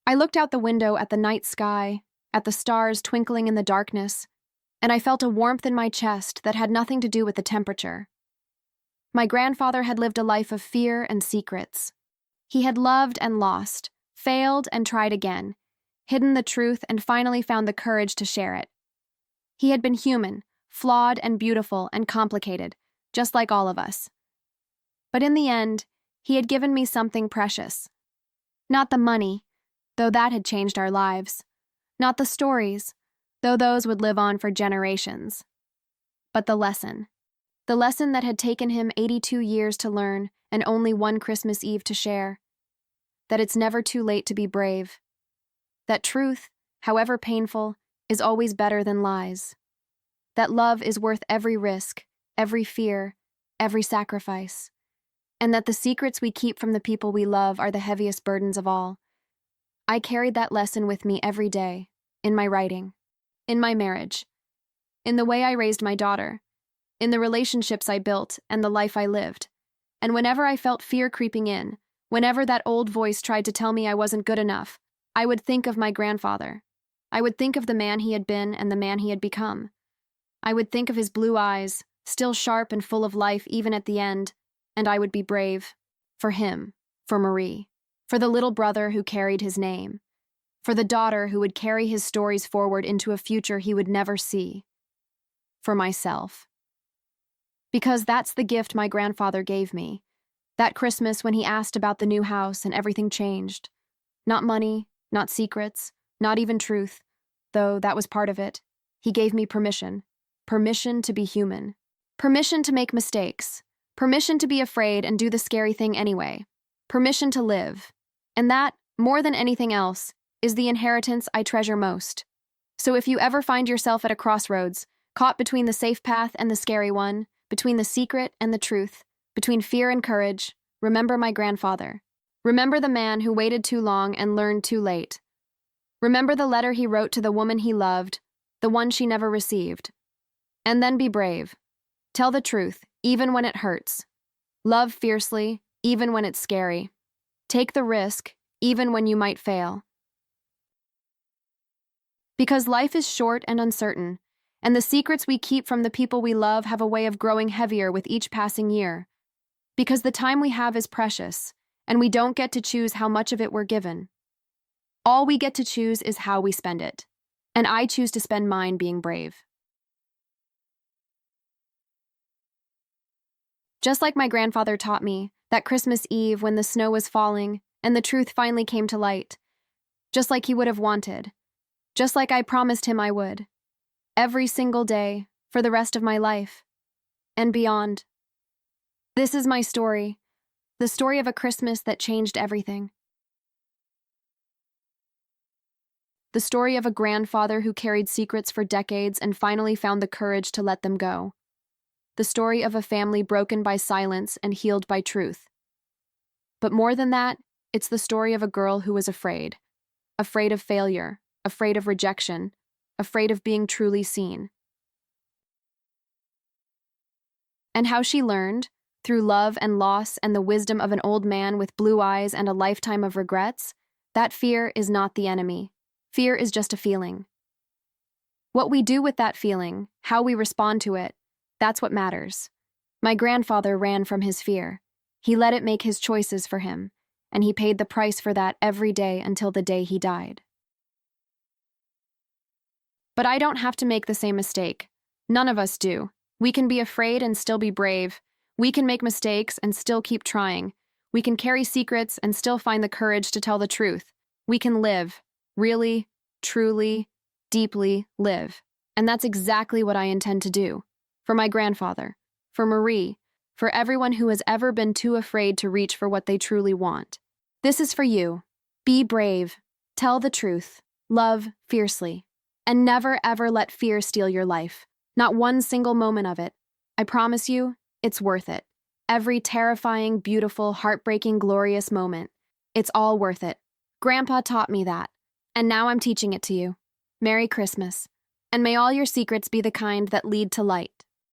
I looked out the window at the night sky, at the stars twinkling in the darkness, and I felt a warmth in my chest that had nothing to do with the temperature. My grandfather had lived a life of fear and secrets. He had loved and lost, failed and tried again, hidden the truth and finally found the courage to share it. He had been human, flawed and beautiful and complicated, just like all of us. But in the end, he had given me something precious. Not the money, though that had changed our lives. Not the stories, though those would live on for generations. But the lesson. The lesson that had taken him 82 years to learn and only one Christmas Eve to share. That it's never too late to be brave. That truth, however painful, is always better than lies. That love is worth every risk, every fear, every sacrifice. And that the secrets we keep from the people we love are the heaviest burdens of all. I carried that lesson with me every day, in my writing, in my marriage, in the way I raised my daughter, in the relationships I built and the life I lived. And whenever I felt fear creeping in, whenever that old voice tried to tell me I wasn't good enough, I would think of my grandfather. I would think of the man he had been and the man he had become. I would think of his blue eyes, still sharp and full of life even at the end, and I would be brave. For him, for Marie, for the little brother who carried his name, for the daughter who would carry his stories forward into a future he would never see, for myself. Because that's the gift my grandfather gave me, that Christmas when he asked about the new house and everything changed. Not money, not secrets, not even truth, though that was part of it. He gave me permission to be human, permission to make mistakes, permission to be afraid and do the scary thing anyway, permission to live. And that, more than anything else, is the inheritance I treasure most. So if you ever find yourself at a crossroads, caught between the safe path and the scary one, between the secret and the truth, between fear and courage, remember my grandfather. Remember the man who waited too long and learned too late. Remember the letter he wrote to the woman he loved, the one she never received. And then be brave. Tell the truth, even when it hurts. Love fiercely, even when it's scary. Take the risk, even when you might fail. Because life is short and uncertain, and the secrets we keep from the people we love have a way of growing heavier with each passing year. Because the time we have is precious, and we don't get to choose how much of it we're given. All we get to choose is how we spend it, and I choose to spend mine being brave. Just like my grandfather taught me, that Christmas Eve when the snow was falling and the truth finally came to light, just like he would have wanted, just like I promised him I would, every single day for the rest of my life and beyond. This is my story, the story of a Christmas that changed everything. The story of a grandfather who carried secrets for decades and finally found the courage to let them go. The story of a family broken by silence and healed by truth. But more than that, it's the story of a girl who was afraid. Afraid of failure, afraid of rejection, afraid of being truly seen. And how she learned, through love and loss and the wisdom of an old man with blue eyes and a lifetime of regrets, that fear is not the enemy. Fear is just a feeling. What we do with that feeling, how we respond to it, that's what matters. My grandfather ran from his fear. He let it make his choices for him, and he paid the price for that every day until the day he died. But I don't have to make the same mistake. None of us do. We can be afraid and still be brave. We can make mistakes and still keep trying. We can carry secrets and still find the courage to tell the truth. We can live. Really, truly, deeply live. And that's exactly what I intend to do. For my grandfather, for Marie, for everyone who has ever been too afraid to reach for what they truly want. This is for you. Be brave. Tell the truth. Love fiercely. And never ever let fear steal your life. Not one single moment of it. I promise you, it's worth it. Every terrifying, beautiful, heartbreaking, glorious moment. It's all worth it. Grandpa taught me that. And now I'm teaching it to you. Merry Christmas. And may all your secrets be the kind that lead to light.